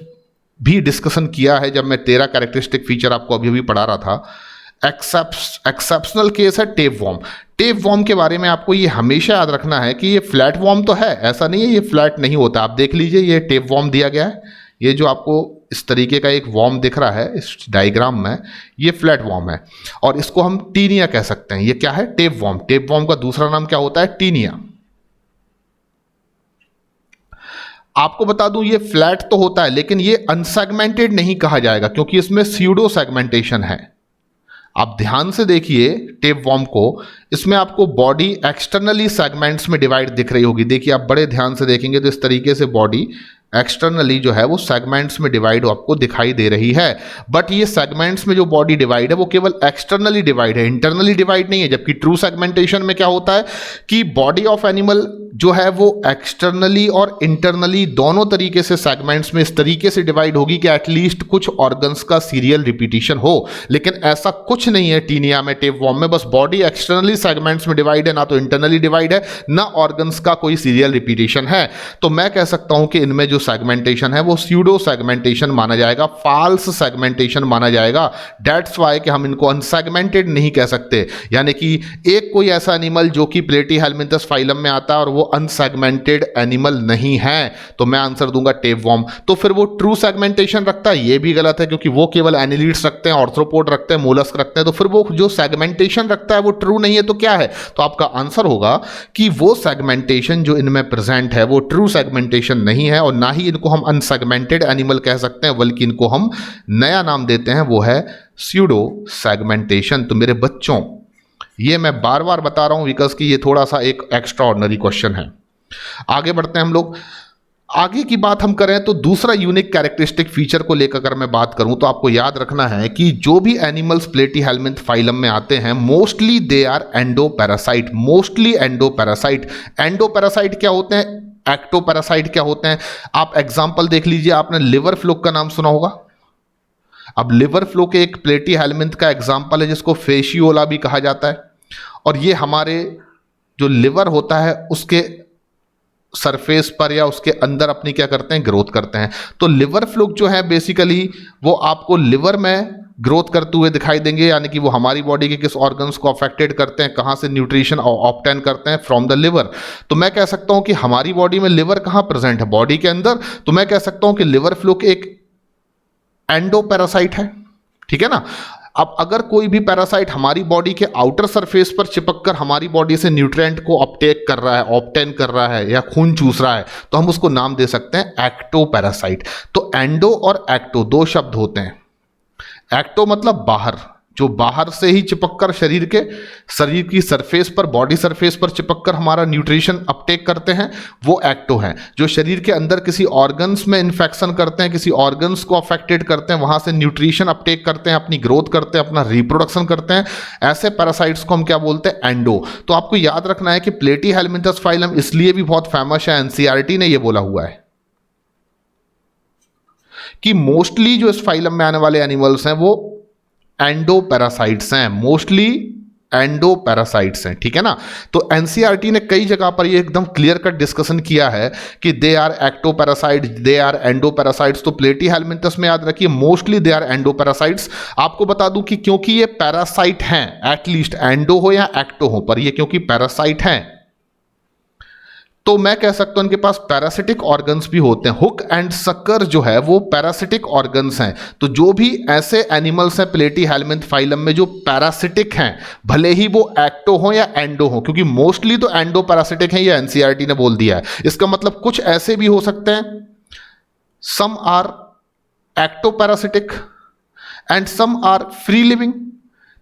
भी डिस्कशन किया है जब मैं 13 कैरेक्टरिस्टिक फीचर आपको अभी पढ़ा रहा था। एक्सेप्शनल केस है टेप वॉर्म। टेप वॉर्म के बारे में आपको ये हमेशा याद रखना है कि ये फ्लैट वॉर्म तो है, ऐसा नहीं है ये फ्लैट नहीं होता। आप देख लीजिए, ये टेप वॉर्म दिया गया है, ये जो आपको इस तरीके का एक वॉर्म दिख रहा है इस डायग्राम में, ये फ्लैट वॉर्म है और इसको हम टीनिया कह सकते हैं। ये क्या है? Tape warm. टेप वॉर्म का दूसरा नाम क्या होता है? टीनिया। आपको बता दूं ये फ्लैट तो होता है, लेकिन ये अनसेगमेंटेड नहीं कहा जाएगा क्योंकि इसमें स्यूडो सेगमेंटेशन है। आप ध्यान से देखिए टेप वॉर्म को, इसमें आपको बॉडी एक्सटर्नली सेगमेंट्स में डिवाइड दिख रही होगी। देखिए आप बड़े ध्यान से देखेंगे तो इस तरीके से बॉडी एक्सटर्नली जो है वो सेगमेंट्स में डिवाइड आपको दिखाई दे रही है। बट ये सेगमेंट्स में जो बॉडी डिवाइड है वो केवल एक्सटर्नली डिवाइड है, इंटरनली डिवाइड नहीं है। जबकि ट्रू सेगमेंटेशन में क्या होता है कि बॉडी ऑफ एनिमल जो है वो एक्सटर्नली और इंटरनली दोनों तरीके से सेगमेंट्स में इस तरीके से डिवाइड होगी कि एटलीस्ट कुछ ऑर्गन्स का सीरियल रिपीटिशन हो। लेकिन ऐसा कुछ नहीं है टीनिया में, टेप वॉर्म में। बस बॉडी एक्सटर्नली सेगमेंट्स में डिवाइड है, ना तो इंटरनली डिवाइड है, ना ऑर्गन्स का कोई सीरियल रिपीटिशन है। तो मैं कह सकता हूं कि इनमें जो सेगमेंटेशन है वो स्यूडो सेगमेंटेशन माना जाएगा, फाल्स सेगमेंटेशन माना जाएगा। दैट्स वाई कि हम इनको अनसेगमेंटेड नहीं कह सकते। यानी कि एक कोई ऐसा एनिमल जो कि प्लेटीहेल्मिन्थस फाइलम में आता है और वो अनसेगमेंटेड एनिमल नहीं है, तो मैं आंसर दूंगा टेप वॉर्म। तो फिर वो ट्रू सेगमेंटेशन रखता है, ये भी गलत है क्योंकि वो केवल एनिलीड्स रखते हैं, ऑर्थ्रोपोड रखते हैं, मोलस्क रखते हैं। तो फिर वो जो सेगमेंटेशन रखता है वो ट्रू नहीं है, तो क्या है? तो आपका आंसर होगा कि वो सेगमेंटेशन जो इनमें प्रेजेंट है वो ट्रू सेगमेंटेशन नहीं है, और ना ही इनको हम अनसेगमेंटेड एनिमल कह सकते हैं, बल्कि इनको हम नया नाम देते हैं, वो है स्यूडो सेगमेंटेशन। तो मेरे बच्चों ये मैं बार बार बता रहा हूं बिकॉज कि ये थोड़ा सा एक एक्स्ट्रा ऑर्डिनरी क्वेश्चन है। आगे बढ़ते हैं हम लोग। आगे की बात हम करें तो दूसरा यूनिक कैरेक्टरिस्टिक फीचर को लेकर अगर मैं बात करूं तो आपको याद रखना है कि जो भी एनिमल्स प्लेटीहेल्मिन्थ फाइलम में आते हैं mostly they are endoparasite. Mostly endoparasite. Endoparasite क्या होते हैं? एक्टोपैरासाइट क्या होते हैं? आप एग्जांपल देख लीजिए, आपने लिवर फ्लूक का नाम सुना होगा। अब लिवर फ्लूक एक प्लेटीहेल्मिन्थ का एग्जांपल है जिसको फेशियोला भी कहा जाता है, और ये हमारे जो लिवर होता है उसके सरफेस पर या उसके अंदर अपनी क्या करते हैं? ग्रोथ करते हैं। तो लिवर फ्लूक जो है बेसिकली वो आपको लिवर में ग्रोथ करते हुए दिखाई देंगे, यानी कि वो हमारी बॉडी के किस ऑर्गन्स को अफेक्टेड करते हैं, कहाँ से न्यूट्रिशन ऑब्टेन करते हैं, फ्रॉम द लिवर। तो मैं कह सकता हूं कि हमारी बॉडी में लिवर कहाँ प्रेजेंट है, बॉडी के अंदर। तो मैं कह सकता हूं कि लिवर फ्लूक एक एंडो पैरासाइट है, ठीक है ना। अब अगर कोई भी पैरासाइट हमारी बॉडी के आउटर सरफेस पर चिपककर हमारी बॉडी से न्यूट्रिएंट को अपटेक कर रहा है, ऑब्टेन कर रहा है या खून चूस रहा है, तो हम उसको नाम दे सकते हैं एक्टो पैरासाइट। तो एंडो और एक्टो दो शब्द होते हैं। एक्टो मतलब बाहर, जो बाहर से ही चिपककर शरीर की सरफेस पर, बॉडी सरफेस पर चिपककर हमारा न्यूट्रिशन अपटेक करते हैं, वो एक्टो हैं। जो शरीर के अंदर किसी ऑर्गन्स में इन्फेक्शन करते हैं, किसी ऑर्गन्स को अफेक्टेड करते हैं, वहां से न्यूट्रिशन अपटेक करते हैं, अपनी ग्रोथ करते हैं, अपना रिप्रोडक्शन करते हैं, ऐसे पैरासाइट्स को हम क्या बोलते हैं, एंडो। तो आपको याद रखना है कि प्लेटीहेलमिंथस फाइलम इसलिए भी बहुत फेमस है, एनसीईआरटी ने यह बोला हुआ है कि मोस्टली जो इस फाइलम में आने वाले एनिमल्स हैं वो एंडो पैरासाइट्स हैं, मोस्टली एंडो पैरासाइट्स हैं, ठीक है ना। तो एनसीईआरटी ने कई जगह पर ये एकदम क्लियर कट डिस्कशन किया है कि they are ectoparasites, they are endoparasites. तो प्लेटीहेलमिंथस में याद रखिए mostly they are endoparasites. आपको बता दूं कि क्योंकि ये पैरासाइट हैं, एटलीस्ट एंडो हो या एक्टो हो, पर ये क्योंकि पैरासाइट हैं तो मैं कह सकता हूं इनके पास पैरासिटिक ऑर्गन्स भी होते हैं। हुक एंड सकर जो है वो पैरासिटिक ऑर्गन्स हैं। तो जो भी ऐसे एनिमल्स हैं प्लेटीहेलमिंथ फाइलम में जो पैरासिटिक हैं, भले ही वो एक्टो हो या एंडो हो, क्योंकि मोस्टली तो एंडो पैरासिटिक हैं, ये एनसीईआरटी ने बोल दिया है। इसका मतलब कुछ ऐसे भी हो सकते हैं, some are ectoparasitic and some are free living.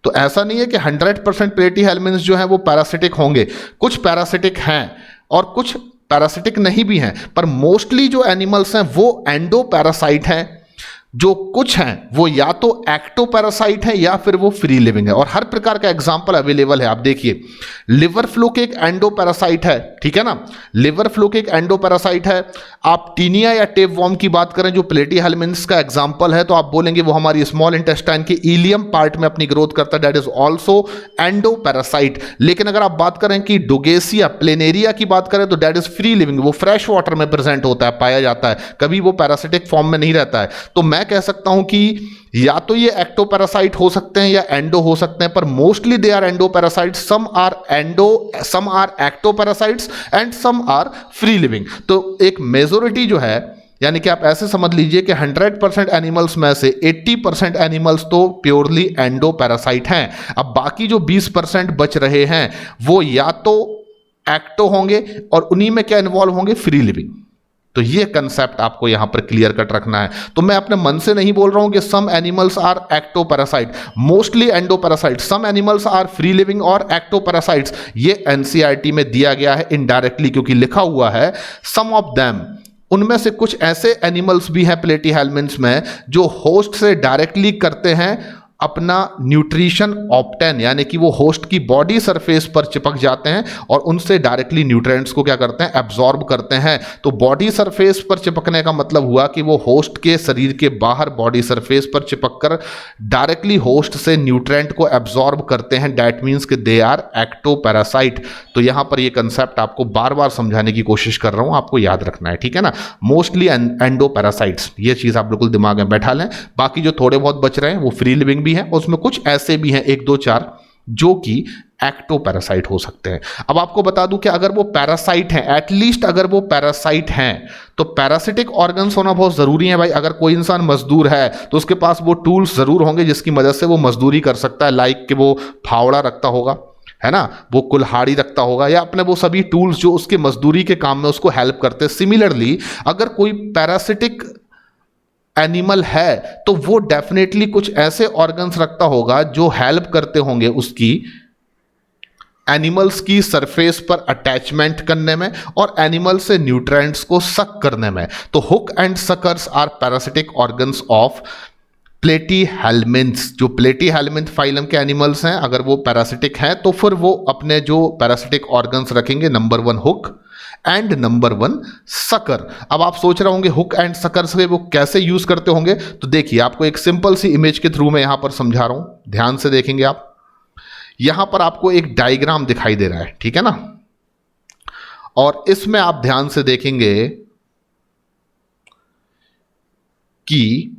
तो ऐसा नहीं है कि 100% प्लेटीहेलमिंथ्स जो है वो पैरासिटिक होंगे, कुछ पैरासिटिक हैं और कुछ पैरासिटिक नहीं भी हैं, पर मोस्टली जो एनिमल्स हैं वो एंडो पैरासाइट हैं। जो कुछ हैं वो या तो एक्टो पैरासाइट है या फिर वो फ्री लिविंग है, और हर प्रकार का एग्जांपल अवेलेबल है। आप देखिए लिवर फ्लूक एक एंडो पैरासाइट है, ठीक है ना, लिवर फ्लूक एक एंडो पैरासाइट है। आप टीनिया या टेपवॉर्म की बात करें जो प्लेटीहेलमिंथ्स का एग्जांपल है, तो आप बोलेंगे वो हमारी स्मॉल इंटेस्टाइन के इलियम पार्ट में अपनी ग्रोथ करता है, that is also endo parasite. लेकिन अगर आप बात करें कि डुगेसिया प्लेनेरिया की बात करें तो दैट इज फ्री लिविंग, वो फ्रेश वाटर में प्रेजेंट होता है, पाया जाता है, कभी वो पैरासिटिक फॉर्म में नहीं रहता है। तो मैं कह सकता हूं कि या तो ये एक्टो पैरासाइट हो सकते हैं या एंडो हो सकते हैं, पर mostly they are endoparasite, some are endo, some are ectoparasites and some are free living. तो एक मेजोरिटी जो है, यानी कि आप ऐसे समझ लीजिए कि 100% एनिमल्स में से 80% एनिमल्स तो प्योरली एंडो पैरासाइट हैं। अब बाकी जो 20% बच रहे हैं वो या तो एक्टो होंगे और उन्हीं में क्या इन्वॉल्व होंगे, फ्री लिविंग। तो ये कंसेप्ट आपको यहां पर क्लियर कट रखना है। तो मैं अपने मन से नहीं बोल रहा हूं कि some animals are ectoparasite, mostly endoparasite, some animals are free living और एक्टो पैरासाइट्स। ये एनसीईआरटी में दिया गया है इनडायरेक्टली, क्योंकि लिखा हुआ है सम ऑफ देम, उनमें से कुछ ऐसे एनिमल्स भी हैं प्लेटीहेलमिंथ्स में जो होस्ट से डायरेक्टली करते हैं अपना न्यूट्रिशन ऑब्टेन, यानी कि वो होस्ट की बॉडी सरफेस पर चिपक जाते हैं और उनसे डायरेक्टली न्यूट्रिएंट्स को क्या करते हैं, एब्जॉर्ब करते हैं। तो बॉडी सरफेस पर चिपकने का मतलब हुआ कि वो होस्ट के शरीर के बाहर बॉडी सरफेस पर चिपककर डायरेक्टली होस्ट से न्यूट्रिएंट को एब्जॉर्ब करते हैं। दैट मीन्स कि दे आर एक्टो पैरासाइट। तो यहां पर ये कंसेप्ट आपको बार बार समझाने की कोशिश कर रहा हूं, आपको याद रखना है, ठीक है ना। मोस्टली एंडो पैरासाइट्स, ये चीज आप बिल्कुल दिमाग में बैठा लें। बाकी जो थोड़े बहुत बच रहे हैं वो फ्री लिविंग भी है, उसमें कुछ ऐसे भी हैं 1 2 4 जो कि एक्टो पैरासाइट हो सकते हैं। अब आपको बता दूं कि अगर वो पैरासाइट हैं, एटलीस्ट अगर वो पैरासाइट हैं, तो पैरासिटिक ऑर्गन्स होना बहुत जरूरी है भाई। अगर कोई इंसान मजदूर है तो उसके पास वो टूल्स जरूर होंगे जिसकी मदद से वो मजदूरी कर सकता है, लाइक कि वो फावड़ा रखता होगा, है ना, वो कुल्हाड़ी रखता होगा, या अपने वो सभी टूल्स जो उसके मजदूरी के काम में उसको हेल्प करते हैं। सिमिलरली अगर कोई पैरासिटिक एनिमल है तो वो डेफिनेटली कुछ ऐसे ऑर्गन्स रखता होगा जो हेल्प करते होंगे उसकी एनिमल्स की सरफेस पर अटैचमेंट करने में और एनिमल से न्यूट्रिएंट्स को सक करने में। तो hook and suckers are parasitic organs of platyhelminths. जो प्लेटीहेलमिंथ फाइलम के एनिमल्स हैं, अगर वो पैरासिटिक हैं तो फिर वो अपने जो पैरासिटिक ऑर्गन्स रखेंगे, number 1 hook and number 1 sucker. अब आप सोच रहे होंगे हुक एंड सकर से वो कैसे यूज करते होंगे, तो देखिए आपको एक सिंपल सी इमेज के थ्रू मैं यहां पर समझा रहा हूं, ध्यान से देखेंगे आप। यहां पर आपको एक डायग्राम दिखाई दे रहा है, ठीक है ना, और इसमें आप ध्यान से देखेंगे कि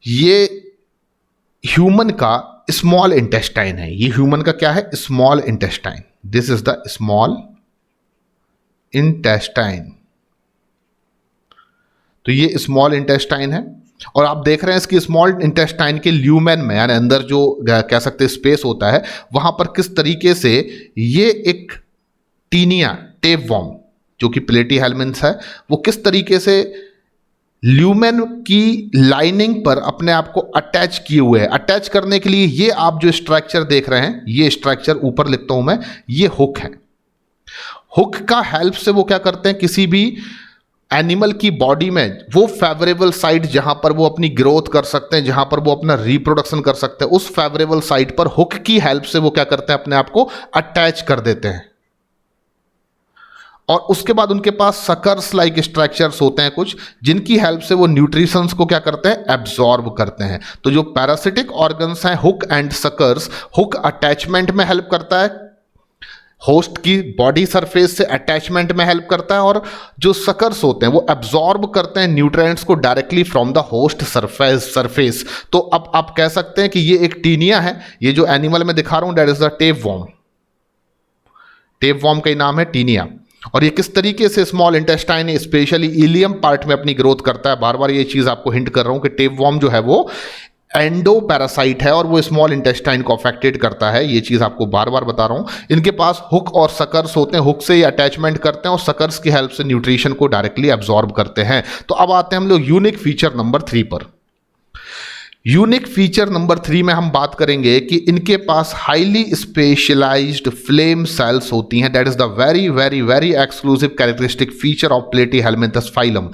ये ह्यूमन का स्मॉल इंटेस्टाइन है। ये ह्यूमन का क्या है? Small intestine. This is the small intestine. तो ये स्मॉल इंटेस्टाइन है और आप देख रहे हैं इसकी स्मॉल इंटेस्टाइन के ल्यूमेन में यानी अंदर जो कह सकते हैं स्पेस होता है, वहां पर किस तरीके से ये एक टीनिया टेपवर्म जो कि प्लेटीहेल्मिन्थस है, वो किस तरीके से ल्यूमेन की लाइनिंग पर अपने आप को अटैच किए हुए है। अटैच करने के लिए ये आप जो स्ट्रक्चर देख रहे हैं, ये स्ट्रक्चर ऊपर लिखता हूं मैं, ये हुक है। हुक का हेल्प से वो क्या करते हैं, किसी भी एनिमल की बॉडी में वो फेवरेबल साइट जहां पर वो अपनी ग्रोथ कर सकते हैं, जहां पर वो अपना रिप्रोडक्शन कर सकते हैं, उस फेवरेबल साइट पर हुक की हेल्प से वो क्या करते हैं, अपने आप को अटैच कर देते हैं। और उसके बाद उनके पास सकर्स लाइक स्ट्रक्चर्स होते हैं कुछ, जिनकी हेल्प से वो न्यूट्रिशंस को क्या करते हैं, एब्जॉर्ब करते हैं। तो जो पैरासिटिक ऑर्गन्स हैं hook and suckers, hook attachment में हेल्प करता है, होस्ट की बॉडी सरफेस से अटैचमेंट में हेल्प करता है, और जो सकर्स होते हैं वो एब्जॉर्ब करते हैं न्यूट्रिएंट्स को directly from the host surface. तो अब आप कह सकते हैं कि ये एक टीनिया है। ये जो एनिमल में दिखा रहा हूं that is the tapeworm. Tapeworm का ही नाम है टीनिया। और ये किस तरीके से small intestine specially ileum part में अपनी ग्रोथ करता है, बार बार ये चीज आपको हिंट कर रहा हूं कि टेपवर्म जो है वो एंडो पैरासाइट है और वो स्मॉल इंटेस्टाइन को अफेक्टेड करता है। ये चीज आपको बार बार बता रहा हूं। इनके पास हुक और सकर्स होते हैं, हुक से ये अटैचमेंट करते हैं और सकर्स की हेल्प से न्यूट्रिशन को डायरेक्टली एब्जॉर्ब करते हैं। तो अब आते हैं हम लोग यूनिक फीचर नंबर 3 पर। यूनिक फीचर नंबर 3 में हम बात करेंगे कि इनके पास हाईली स्पेशलाइज्ड फ्लेम सेल्स होती हैं। That is the very very very exclusive characteristic feature of platyhelminthes phylum.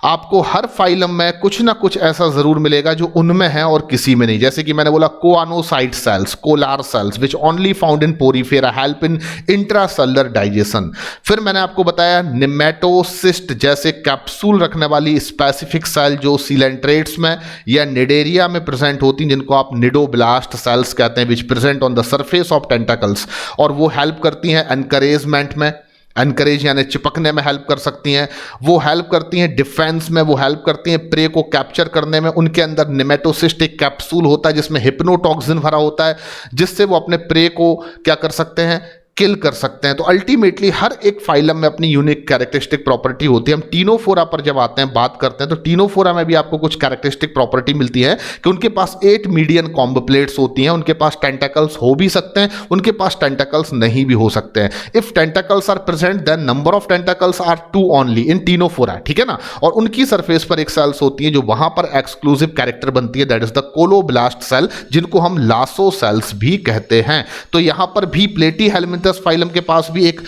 आपको हर फाइलम में कुछ ना कुछ ऐसा जरूर मिलेगा जो उनमें है और किसी में नहीं। जैसे कि मैंने बोला choanocyte cells, collar cells which only found in porifera help in intracellular digestion. फिर मैंने आपको बताया निमेटोसिस्ट जैसे कैप्सूल रखने वाली स्पेसिफिक सेल जो सीलेंट्रेट्स में या निडेरिया में प्रेजेंट होती हैं, जिनको आप निडोब्लास्ट सेल्स कहते हैं, विच present on the surface of tentacles, और वो हेल्प करती हैं एनकरेजमेंट में, एनकरेज यानी चिपकने में हेल्प कर सकती हैं। वो हेल्प करती हैं डिफेंस में, वो हेल्प करती हैं प्रे को कैप्चर करने में। उनके अंदर निमेटोसिस्ट एक कैप्सूल होता है जिसमें हिप्नोटॉक्सिन भरा होता है, जिससे वो अपने प्रे को क्या कर सकते हैं, किल कर सकते हैं। तो अल्टीमेटली हर एक फाइलम में अपनी यूनिक कैरेक्टरिस्टिक प्रॉपर्टी होती है। हम टीनोफोरा पर जब आते हैं, बात करते हैं, तो टीनोफोरा में भी आपको कुछ कैरेक्टरिस्टिक प्रॉपर्टी मिलती है कि उनके पास 8 मीडियन कॉम्ब प्लेट्स होती हैं, उनके पास टेंटाकल्स हो भी सकते हैं, उनके पास टेंटाकल्स नहीं भी हो सकते हैं। If tentacles are present then number of tentacles are 2 only in ctenophora, ठीक है ना। और उनकी सरफेस पर एक सेल्स होती है जो वहां पर एक्सक्लूसिव कैरेक्टर बनती है, that is the colloblast cell, जिनको हम लासो सेल्स भी कहते हैं। तो यहां पर भी प्लेटीहेल्मिन्थस फाइलम के पास भी एक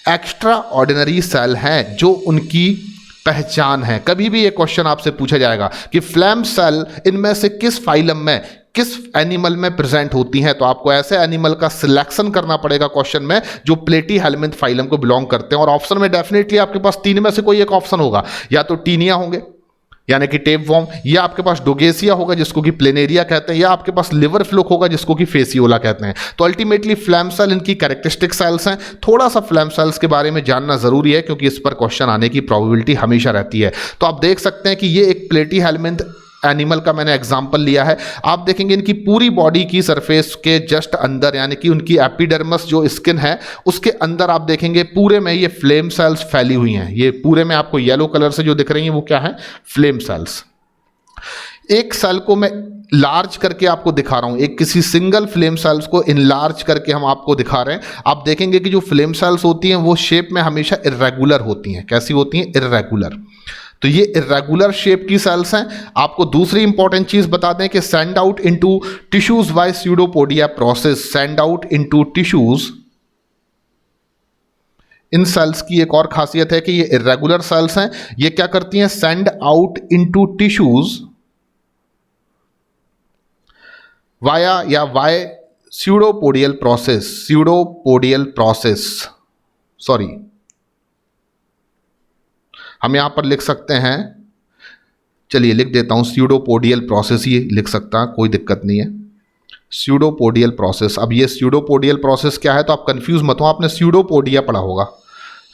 एक्स्ट्रा ऑर्डिनरी सेल है जो उनकी पहचान है। कभी भी ये क्वेश्चन आपसे पूछा जाएगा कि फ्लैम सेल इनमें से किस फाइलम में, किस एनिमल में प्रेजेंट होती हैं, तो आपको ऐसे एनिमल का सिलेक्शन करना पड़ेगा क्वेश्चन में जो प्लेटीहेल्मिन्थ फाइलम को बिलोंग करते हैं। और ऑप्शन में डेफिनेटली आपके पास 3 में से कोई एक ऑप्शन होगा, या तो टीनिया होंगे यानी कि टेपवर्म, या आपके पास डोगेसिया होगा जिसको कि प्लेनेरिया कहते हैं, या आपके पास लिवर फ्लूक होगा जिसको कि फेसियोला कहते हैं। तो अल्टीमेटली फ्लैम सेल इनकी कैरेक्टरिस्टिक सेल्स हैं। थोड़ा सा फ्लैम सेल्स के बारे में जानना जरूरी है क्योंकि इस पर क्वेश्चन आने की प्रोबेबिलिटी हमेशा रहती है। तो आप देख सकते हैं कि ये एक प्लेटीहेल्मिन्थ एनिमल का मैंने एग्जाम्पल लिया है। आप देखेंगे इनकी पूरी बॉडी की सरफेस के जस्ट अंदर यानी कि उनकी एपिडर्मस जो स्किन है उसके अंदर आप देखेंगे पूरे में ये फ्लेम सेल्स फैली हुई हैं। ये पूरे में आपको येलो कलर से जो दिख रही हैं वो क्या है, फ्लेम सेल्स। एक सेल को मैं लार्ज करके आपको दिखा रहा हूं, एक किसी सिंगल फ्लेम सेल्स को इनलार्ज करके हम आपको दिखा रहे हैं। आप देखेंगे कि जो फ्लेम सेल्स होती हैं वो शेप में हमेशा इर्रेगुलर होती हैं। कैसी होती हैं, इर्रेगुलर। तो ये इरेगुलर शेप की सेल्स हैं। आपको दूसरी इंपॉर्टेंट चीज बता दें कि send out into tissues by pseudopodia process. Send out into tissues, इन सेल्स की एक और खासियत है कि ये इरेगुलर सेल्स हैं। ये क्या करती हैं, send out into tissues via या वाय स्यूडोपोडियल प्रोसेस, स्यूडोपोडियल प्रोसेस, सॉरी हम यहां पर लिख सकते हैं, चलिए लिख देता हूं स्यूडोपोडियल प्रोसेस ही लिख सकता, कोई दिक्कत नहीं है। स्यूडोपोडियल प्रोसेस। अब ये स्यूडोपोडियल प्रोसेस क्या है तो आप कंफ्यूज मत हो, आपने स्यूडोपोडिया पढ़ा होगा।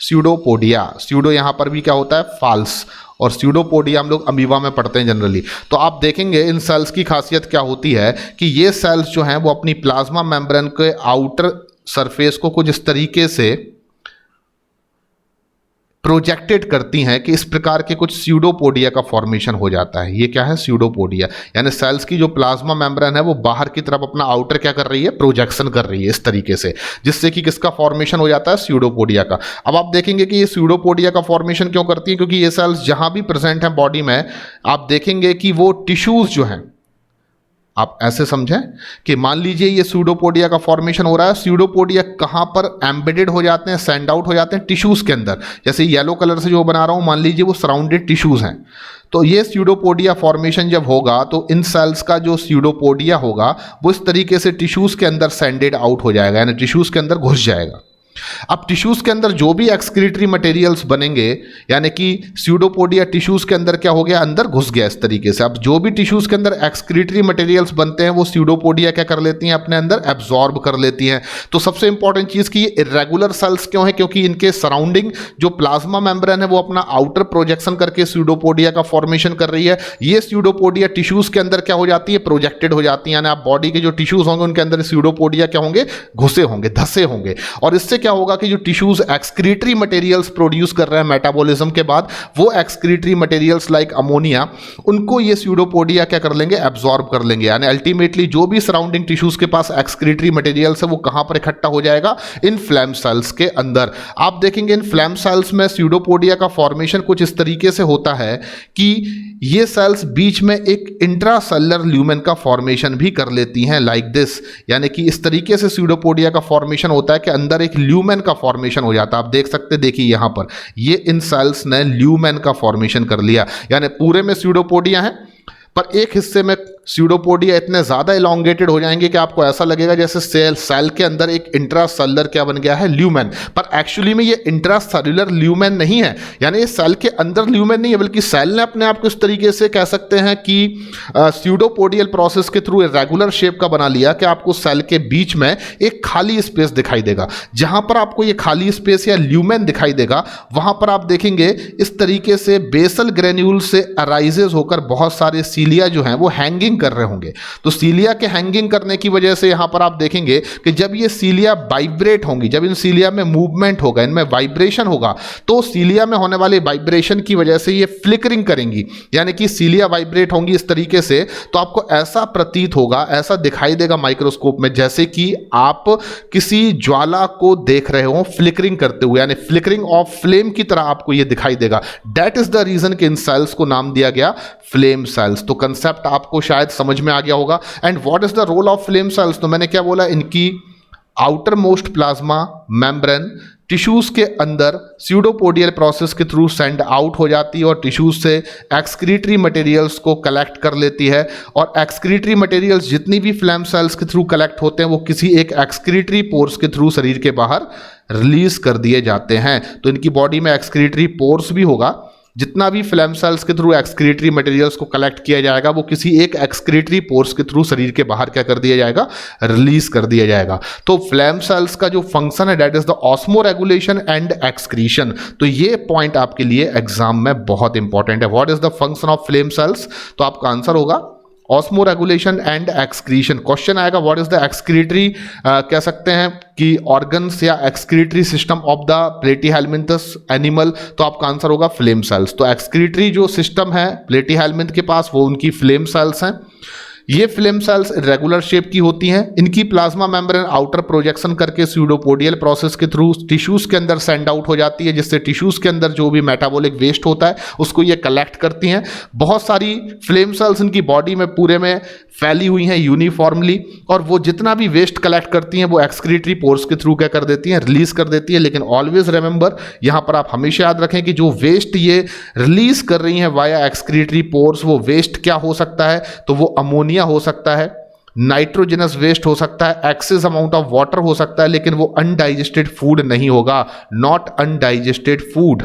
स्यूडोपोडिया, स्यूडो यहां पर भी क्या होता है, फाल्स, और स्यूडोपोडिया हम लोग अमीबा में पढ़ते हैं जनरली। तो आप देखेंगे इन सेल्स की खासियत क्या होती है कि ये सेल्स जो हैं वो अपनी प्लाज्मा मेम्ब्रेन के आउटर सरफेस को कुछ इस तरीके से प्रोजेक्टेड करती हैं कि इस प्रकार के कुछ स्यूडोपोडिया का फॉर्मेशन हो जाता है। ये क्या है? स्यूडोपोडिया, यानी सेल्स की जो प्लाज्मा मेम्ब्रेन है वो बाहर की तरफ अपना आउटर क्या कर रही है? प्रोजेक्शन कर रही है इस तरीके से, जिससे कि किसका फॉर्मेशन हो जाता है? स्यूडोपोडिया का। अब आप देखेंगे कि ये स्यूडोपोडिया का फॉर्मेशन क्यों करती है? क्योंकि ये सेल्स जहां भी प्रेजेंट हैं बॉडी में, आप देखेंगे कि वो टिश्यूज जो हैं, आप ऐसे समझें कि मान लीजिए ये स्यूडोपोडिया का फॉर्मेशन हो रहा है। स्यूडोपोडिया कहां पर एम्बेडेड हो जाते हैं? सेंड आउट हो जाते हैं टिश्यूज के अंदर। जैसे येलो कलर से जो बना रहा हूं, मान लीजिए वो सराउंडेड टिश्यूज हैं। तो ये स्यूडोपोडिया फॉर्मेशन जब होगा तो इन सेल्स का जो स्यूडोपोडिया होगा वो इस तरीके से टिश्यूज के अंदर सेंडेड आउट हो जाएगा, यानी टिश्यूज के अंदर घुस जाएगा। अब टिश्यूज के अंदर जो भी एक्सक्रीटरी मटेरियल्स बनेंगे, यानी कि स्यूडोपोडिया टिश्यूज के अंदर क्या हो गया? अंदर घुस गया इस तरीके से। अब जो भी टिश्यूज के अंदर एक्सक्रीटरी मटेरियल्स बनते हैं वो स्यूडोपोडिया क्या कर लेती हैं? अपने अंदर एब्जॉर्ब कर लेती हैं। तो सबसे इंपॉर्टेंट चीज कि ये इरेगुलर सेल्स क्यों है? क्योंकि इनके सराउंडिंग जो प्लाज्मा मेम्ब्रेन है वो अपना आउटर प्रोजेक्शन करके स्यूडोपोडिया का फॉर्मेशन कर रही है। ये स्यूडोपोडिया टिश्यूज के अंदर क्या हो जाती है? प्रोजेक्टेड हो जाती है, यानी आप बॉडी के जो टिश्यूज होंगे उनके अंदर स्यूडोपोडिया क्या होंगे? घुसे होंगे, धसे होंगे। और इससे क्या होगा कि जो टिश्यूज एक्सक्रीटरी मटेरियल्स प्रोड्यूस कर रहे हैं मेटाबॉलिज्म के बाद, वो एक्सक्रीटरी मटेरियल्स लाइक अमोनिया, उनको ये स्यूडोपोडिया क्या कर लेंगे? एब्जॉर्ब कर लेंगे। यानी अल्टीमेटली जो भी सराउंडिंग टिश्यूज के पास एक्सक्रीटरी मटेरियल्स है वो कहां पर इकट्ठा हो जाएगा? इन फ्लैम सेल्स के अंदर। आप देखेंगे इन फ्लैम सेल्स में स्यूडोपोडिया का फॉर्मेशन कुछ इस तरीके से होता है कि ये सेल्स बीच में एक इंट्रासेलुलर ल्यूमेन का फॉर्मेशन भी कर लेती हैं, लाइक दिस। यानी कि इस तरीके से स्यूडोपोडिया का फॉर्मेशन होता है कि अंदर एक ल्यूमेन का फॉर्मेशन हो जाता है। आप देख सकते, देखिए यहां पर ये इन सेल्स ने ल्यूमेन का फॉर्मेशन कर लिया, यानी पूरे में स्यूडोपोडिया है पर एक हिस्से में स्यूडोपोडिया इतने ज़्यादा इलॉन्गेटेड हो जाएंगे कि आपको ऐसा लगेगा जैसे सेल के अंदर एक इंट्रासेलुलर क्या बन गया है? ल्यूमेन। पर एक्चुअली में ये इंट्रासेलुलर ल्यूमेन नहीं है, यानी ये सेल के अंदर ल्यूमेन नहीं है, बल्कि सेल ने अपने आप को इस तरीके से कह सकते हैं कि स्यूडोपोडियल प्रोसेस के थ्रू रेगुलर शेप का बना लिया कि आपको सेल के बीच में एक खाली स्पेस दिखाई देगा। जहां पर आपको ये खाली स्पेस या ल्यूमेन दिखाई देगा वहां पर आप देखेंगे इस तरीके से बेसल ग्रेन्यूल से अराइजेज होकर बहुत सारे सीलिया जो हैं वो हैंगिंग कर रहे होंगे। तो सीलिया के हैंगिंग करने की वजह से यहां पर आप देखेंगे कि जब ये सीलिया वाइब्रेट होंगी, जब इन सीलिया में मूवमेंट होगा, इनमें वाइब्रेशन होगा, तो सीलिया में होने वाले वाइब्रेशन की वजह से ये फ्लिकरिंग करेंगी, यानी कि सीलिया वाइब्रेट होंगी इस तरीके से। तो आपको ऐसा प्रतीत होगा, ऐसा दिखाई देगा माइक्रोस्कोप में जैसे कि आप किसी ज्वाला को देख रहे हो फ्लिकरिंग करते हुए, यानी फ्लिकरिंग ऑफ फ्लेम की तरह आपको यह दिखाई देगा। दैट इज द रीजन कि इन सेल्स को नाम दिया गया फ्लेम सेल्स। तो कंसेप्ट आपको शायद समझ में आ गया होगा। And what is the role of flame cells? तो मैंने क्या बोला, इनकी outermost plasma membrane tissues के अंदर स्यूडोपोडियल प्रोसेस के थ्रू सेंड आउट हो जाती है और टिश्यूज से एक्सक्रीटरी मटेरियल्स को कलेक्ट कर लेती है। और एक्सक्रीटरी मटेरियल्स जितनी भी फ्लैम सेल्स के थ्रू कलेक्ट होते हैं वो किसी एक एक्सक्रीटरी पोर्स के थ्रू शरीर के बाहर रिलीज कर दिए जाते हैं। तो इनकी बॉडी में एक्सक्रीटरी पोर्स भी होगा। जितना भी फ्लैम सेल्स के थ्रू एक्सक्रीटरी मटेरियल्स को कलेक्ट किया जाएगा वो किसी एक एक्सक्रीटरी पोर्स के थ्रू शरीर के बाहर क्या कर दिया जाएगा? रिलीज कर दिया जाएगा। तो फ्लैम सेल्स का जो फंक्शन है that is the osmo regulation and excretion. तो ये पॉइंट आपके लिए एग्जाम में बहुत इंपॉर्टेंट है। What is the function of flame cells? तो आपका आंसर होगा osmoregulation and excretion. Question आएगा व्हाट इज द एक्सक्रीटरी, कह सकते हैं कि ऑर्गन्स या excretory system of the platyhelminthes animal. तो आपका आंसर होगा फ्लेम सेल्स। तो एक्सक्रीटरी जो सिस्टम है प्लेटीहेल्मिन्थ के पास वो उनकी फ्लेम सेल्स हैं। ये फ्लेम सेल्स रेगुलर शेप की होती हैं। इनकी प्लाज्मा मेम्ब्रेन आउटर प्रोजेक्शन करके स्यूडोपोडियल प्रोसेस के थ्रू टिश्यूज के अंदर सेंड आउट हो जाती है, जिससे टिश्यूज के अंदर जो भी मेटाबॉलिक वेस्ट होता है उसको ये कलेक्ट करती हैं। बहुत सारी फ्लेम सेल्स इनकी बॉडी में पूरे में फैली हुई हैं यूनिफॉर्मली, और वो जितना भी वेस्ट कलेक्ट करती हैं वो एक्सक्रीटरी पोर्स के थ्रू क्या कर देती हैं? रिलीज कर देती है। लेकिन ऑलवेज रिमेंबर, यहां पर आप हमेशा याद रखें कि जो वेस्ट ये रिलीज कर रही हैं वाया एक्सक्रीटरी पोर्स, वो वेस्ट क्या हो सकता है? तो वो अमोनिया हो सकता है, नाइट्रोजनस वेस्ट हो सकता है, एक्सेस अमाउंट ऑफ वाटर हो सकता है, लेकिन वो अनडाइजेस्टेड फूड नहीं होगा। Not undigested food.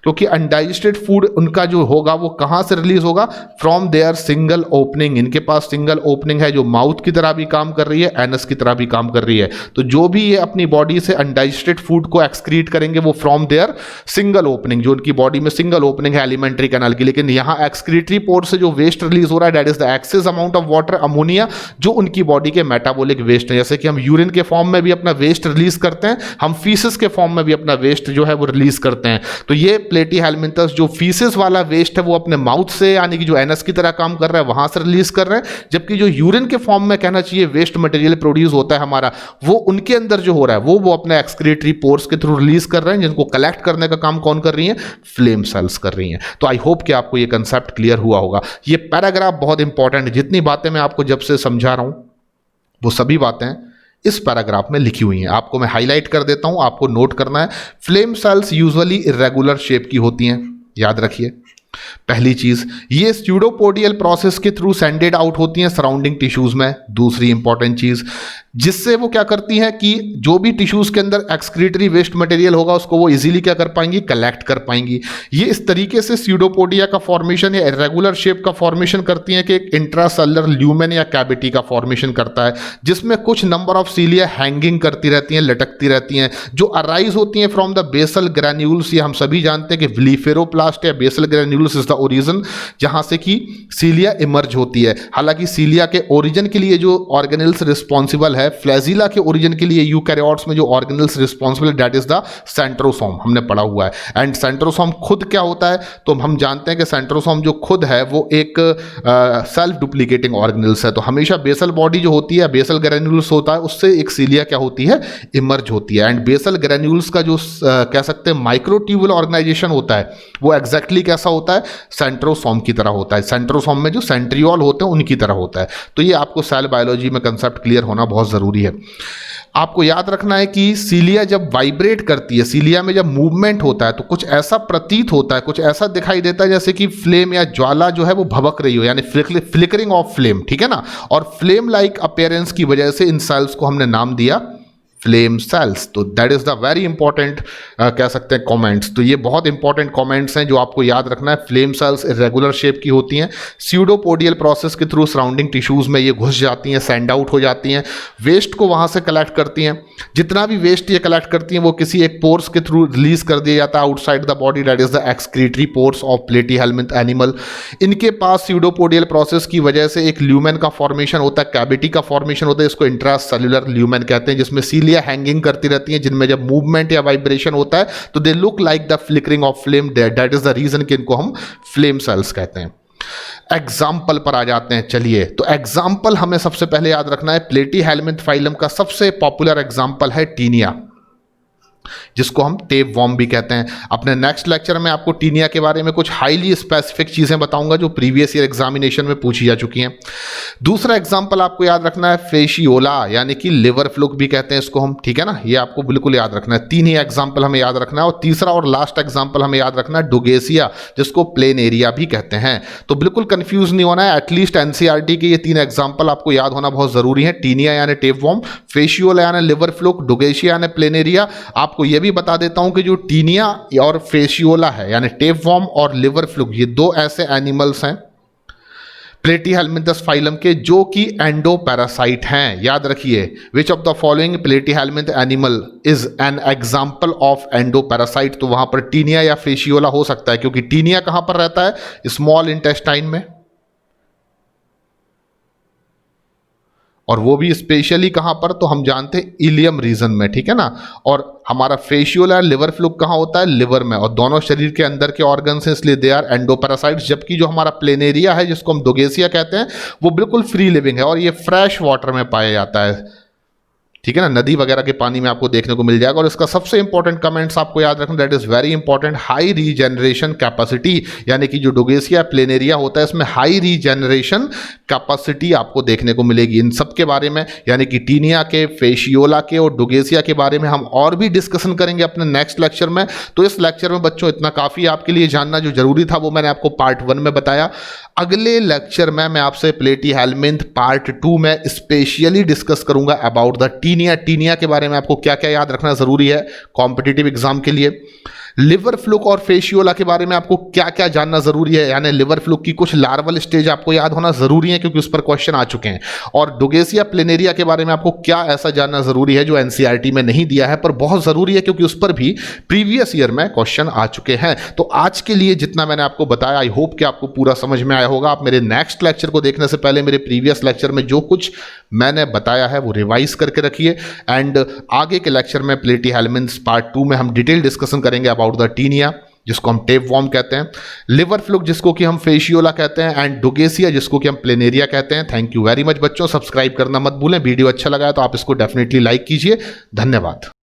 क्योंकि अनडाइजेस्टेड फूड उनका जो होगा वो कहाँ से रिलीज होगा, फ्रॉम देयर सिंगल ओपनिंग। इनके पास सिंगल ओपनिंग है जो माउथ की तरह भी काम कर रही है, एनस की तरह भी काम कर रही है। तो जो भी ये अपनी बॉडी से अनडाइजेस्टेड फूड को एक्सक्रीट करेंगे वो फ्रॉम देयर सिंगल ओपनिंग, जो उनकी बॉडी में सिंगल ओपनिंग है एलिमेंट्री कैनाल की। लेकिन यहाँ एक्सक्रीटरी पोर्ट से जो वेस्ट रिलीज हो रहा है that is the excess amount of water, ammonia, जो उनकी बॉडी के मेटाबॉलिक वेस्ट है। जैसे कि हम यूरिन के फॉर्म में भी अपना वेस्ट रिलीज करते हैं, हम फीसिस के फॉर्म में भी अपना वेस्ट जो है वो रिलीज करते हैं। तो ये प्लेटीहेल्मिंथस जो फीसिस वाला वेस्ट है वो अपने माउथ से यानी कि जो एनस की तरह काम कर रहा है वहां से रिलीज कर रहे हैं, जबकि जो यूरिन के फॉर्म में कहना चाहिए वेस्ट मटेरियल प्रोड्यूस होता है हमारा, वो उनके अंदर जो हो रहा है वो अपने एक्सक्रीटरी पोर्स के थ्रू रिलीज कर रहे हैं, जिनको कलेक्ट करने का काम कौन कर रही है, फ्लेम सेल्स कर रही हैं। तो आई होप कि आपको ये कंसेप्ट क्लियर हुआ होगा। ये पैराग्राफ बहुत इंपॉर्टेंट है, जितनी बातें मैं आपको जब से समझा रहा हूं वो सभी बातें इस पैराग्राफ में लिखी हुई हैं। आपको मैं हाईलाइट कर देता हूं, आपको नोट करना है। Flame cells usually irregular shape की होती हैं, याद रखिए। पहली चीज, ये स्यूडोपोडियल प्रोसेस के थ्रू सेंडेड आउट होती हैं सराउंडिंग टिश्यूज में। दूसरी इंपॉर्टेंट चीज, जिससे वो क्या करती हैं कि जो भी टिश्यूज के अंदर एक्सक्रीटरी वेस्ट मटेरियल होगा उसको वो इजीली क्या कर पाएंगी, कलेक्ट कर पाएंगी। ये इस तरीके से स्यूडोपोडिया का फॉर्मेशन या इरेगुलर शेप का फॉर्मेशन करती हैं कि एक इंट्रासेलुलर ल्यूमेन या कैविटी का फॉर्मेशन करता है, जिसमें कुछ नंबर ऑफ सीलिया हैंगिंग करती रहती हैं, लटकती रहती हैं, जो अराइज होती हैं फ्रॉम द बेसल ग्रैन्यूल्स। ये हम सभी जानते हैं कि ब्लीफेरोप्लास्ट या basal granules is the origin जहां से कि सीलिया इमर्ज होती है। हालांकि सीलिया के ओरिजिन के लिए जो ऑर्गेनल्स रिस्पॉन्सिबल है, फ्लैजिला के ओरिजिन के लिए यूकैरियोट्स में जो ऑर्गेनल्स रिस्पॉन्सिबल है दैट इज द सेंट्रोसोम, हमने पढ़ा हुआ है। एंड सेंट्रोसोम खुद क्या होता है, तो हम जानते हैं कि सेंट्रोसोम जो खुद है वो एक सेल्फ डुप्लीकेटिंग ऑर्गेनल्स है। तो हमेशा बेसल बॉडी जो होती है, बेसल ग्रैन्यूल्स होता है, उससे एक सीलिया क्या होती है, इमर्ज होती है। एंड बेसल ग्रैन्यूल्स का जो कह सकते हैं माइक्रोट्यूबुल ऑर्गेनाइजेशन होता है वो एग्जैक्टली कैसा होता है, सेंट्रोसोम की तरह होता है। सेंट्रोसोम में जो सेंट्रियोल होते हैं उनकी तरह होता है। तो ये आपको सेल बायोलॉजी में कंसेप्ट क्लियर होना बहुत ज़रूरी है। आपको याद रखना है कि सीलिया जब वाइब्रेट करती है, सीलिया में जब मूवमेंट होता है तो कुछ ऐसा प्रतीत होता है, कुछ ऐसा दिखाई देता है जैसे कि फ्लेम या ज्वाला जो है वो भभक रही हो, यानी फ्लिकरिंग ऑफ फ्लेम, ठीक है ना। और फ्लेम लाइक अपीयरेंस की वजह से इन सेल्स को हमने नाम दिया फ्लेम सेल्स। तो that is the very important कह सकते हैं कमेंट्स। तो ये बहुत इंपॉर्टेंट कमेंट्स हैं जो आपको याद रखना है। फ्लेम सेल्स इरेगुलर शेप की होती हैं, स्यूडोपोडियल प्रोसेस के थ्रू सराउंडिंग टिश्यूज में ये घुस जाती हैं, सेंड आउट हो जाती हैं, वेस्ट को वहां से कलेक्ट करती हैं। जितना भी वेस्ट ये कलेक्ट करती हैं वो किसी एक पोर्स के थ्रू रिलीज कर दिया जाता है outside the body, that is the excretory pores of platyhelminth animal. इनके पास स्यूडोपोडियल प्रोसेस की वजह से एक ल्यूमेन का फॉर्मेशन होता है, कैविटी का फॉर्मेशन होता है, इसको इंट्रासेल्युलर ल्यूमेन कहते हैं, जिसमें सीलिया हैंगिंग करती रहती हैं, जिनमें जब मूवमेंट या वाइब्रेशन होता है तो they look like the flickering of flame, that is the reason कि इनको हम फ्लेम सेल्स कहते हैं। एग्जाम्पल पर आ जाते हैं, चलिए। तो एग्जाम्पल हमें सबसे पहले याद रखना है, प्लेटीहेल्मिंथ फाइलम का सबसे पॉपुलर एग्जाम्पल है टीनिया, जिसको हम टेप वॉर्म भी कहते हैं। अपने नेक्स्ट लेक्चर में आपको टीनिया के बारे में कुछ हाईली स्पेसिफिक चीजें बताऊंगा जो प्रीवियस ईयर एग्जामिनेशन में पूछी जा चुकी हैं। दूसरा एग्जांपल आपको याद रखना है फेशियोला, यानी कि लिवर फ्लूक भी कहते हैं इसको हम, ठीक है ना। ये आपको बिल्कुल याद रखना है। तीन ही एग्जाम्पल हमें याद रखना है। और तीसरा और लास्ट एग्जाम्पल हमें याद रखना है डुगेसिया, जिसको प्लेन एरिया भी कहते हैं। तो बिल्कुल कंफ्यूज नहीं होना है, एटलीस्ट एनसीईआरटी के ये तीन एग्जाम्पल आपको याद होना बहुत जरूरी है। टीनिया यानी टेप वॉर्म, फेशियोला यानी लिवर फ्लूक, डुगेसिया यानी प्लेन एरिया। आपको ये भी बता देता हूं कि जो टीनिया और फेशियोला है यानी टेप वॉर्म और लिवर फ्लूक, ये दो ऐसे एनिमल्स हैं प्लेटीहेल्मिंथस फाइलम के जो कि एंडोपैरासाइट हैं। याद रखिए, which of the following platyhelminth animal is an example of endoparasite. तो वहां पर टीनिया या फेशियोला हो सकता है, क्योंकि टीनिया कहां पर रहता है, स्मॉल इंटेस्टाइन में, और वो भी स्पेशली कहां पर, तो हम जानते हैं इलियम रीजन में, ठीक है ना। और हमारा फेशियोला लिवर फ्लूक कहां होता है, लिवर में, और दोनों शरीर के अंदर के ऑर्गन्स हैं, इसलिए दे आर एंडोपैरासाइट्स। जबकि जो हमारा प्लेनेरिया है जिसको हम डुगेसिया कहते हैं वो बिल्कुल फ्री लिविंग है और ये फ्रेश वाटर में पाया जाता है, ठीक है ना। नदी वगैरह के पानी में आपको देखने को मिल जाएगा। और इसका सबसे इंपॉर्टेंट कमेंट्स आपको याद रखना, that is very important, high regeneration capacity, यानी कि जो डुगेसिया प्लेनेरिया होता है इसमें हाई रीजनरेशन कैपेसिटी आपको देखने को मिलेगी। इन सब के बारे में, यानी कि टीनिया के, फेशियोला के और डुगेसिया के बारे में हम और भी डिस्कशन करेंगे अपने नेक्स्ट लेक्चर में। तो इस लेक्चर में बच्चों इतना काफ़ी आपके लिए जानना जो जरूरी था वो मैंने आपको पार्ट 1 में बताया। अगले लेक्चर में मैं आपसे प्लेटीहेल्मिंथ पार्ट 2 में स्पेशली डिस्कस करूंगा अबाउट द टीनिया के बारे में। आपको क्या क्या याद रखना जरूरी है कॉम्पिटिटिव एग्जाम के लिए। लिवर फ्लूक और फेशियोला के बारे में आपको क्या क्या जानना जरूरी है, यानी लिवर फ्लूक की कुछ लार्वल स्टेज आपको याद होना जरूरी है क्योंकि उस पर क्वेश्चन आ चुके हैं। और डोगेसिया प्लेनेरिया के बारे में आपको क्या ऐसा जानना जरूरी है जो एनसीईआरटी में नहीं दिया है पर बहुत जरूरी है क्योंकि उस पर भी प्रीवियस ईयर में क्वेश्चन आ चुके हैं। तो आज के लिए जितना मैंने आपको बताया, आई होप कि आपको पूरा समझ में आया होगा। आप मेरे नेक्स्ट लेक्चर को देखने से पहले मेरे प्रीवियस लेक्चर में जो कुछ मैंने बताया है वो रिवाइज करके रखिए। एंड आगे के लेक्चर में प्लेटी हेलमिंथ्स पार्ट 2 में हम डिटेल डिस्कशन करेंगे अबाउट द टीनिया जिसको हम टेप वॉर्म कहते हैं, लिवर फ्लूक जिसको कि हम फेशियोला कहते हैं, एंड डोगेसिया जिसको कि हम प्लेनेरिया कहते हैं। थैंक यू वेरी मच बच्चों, सब्सक्राइब करना मत भूलें। वीडियो अच्छा लगा है तो आप इसको डेफिनेटली लाइक कीजिए। धन्यवाद।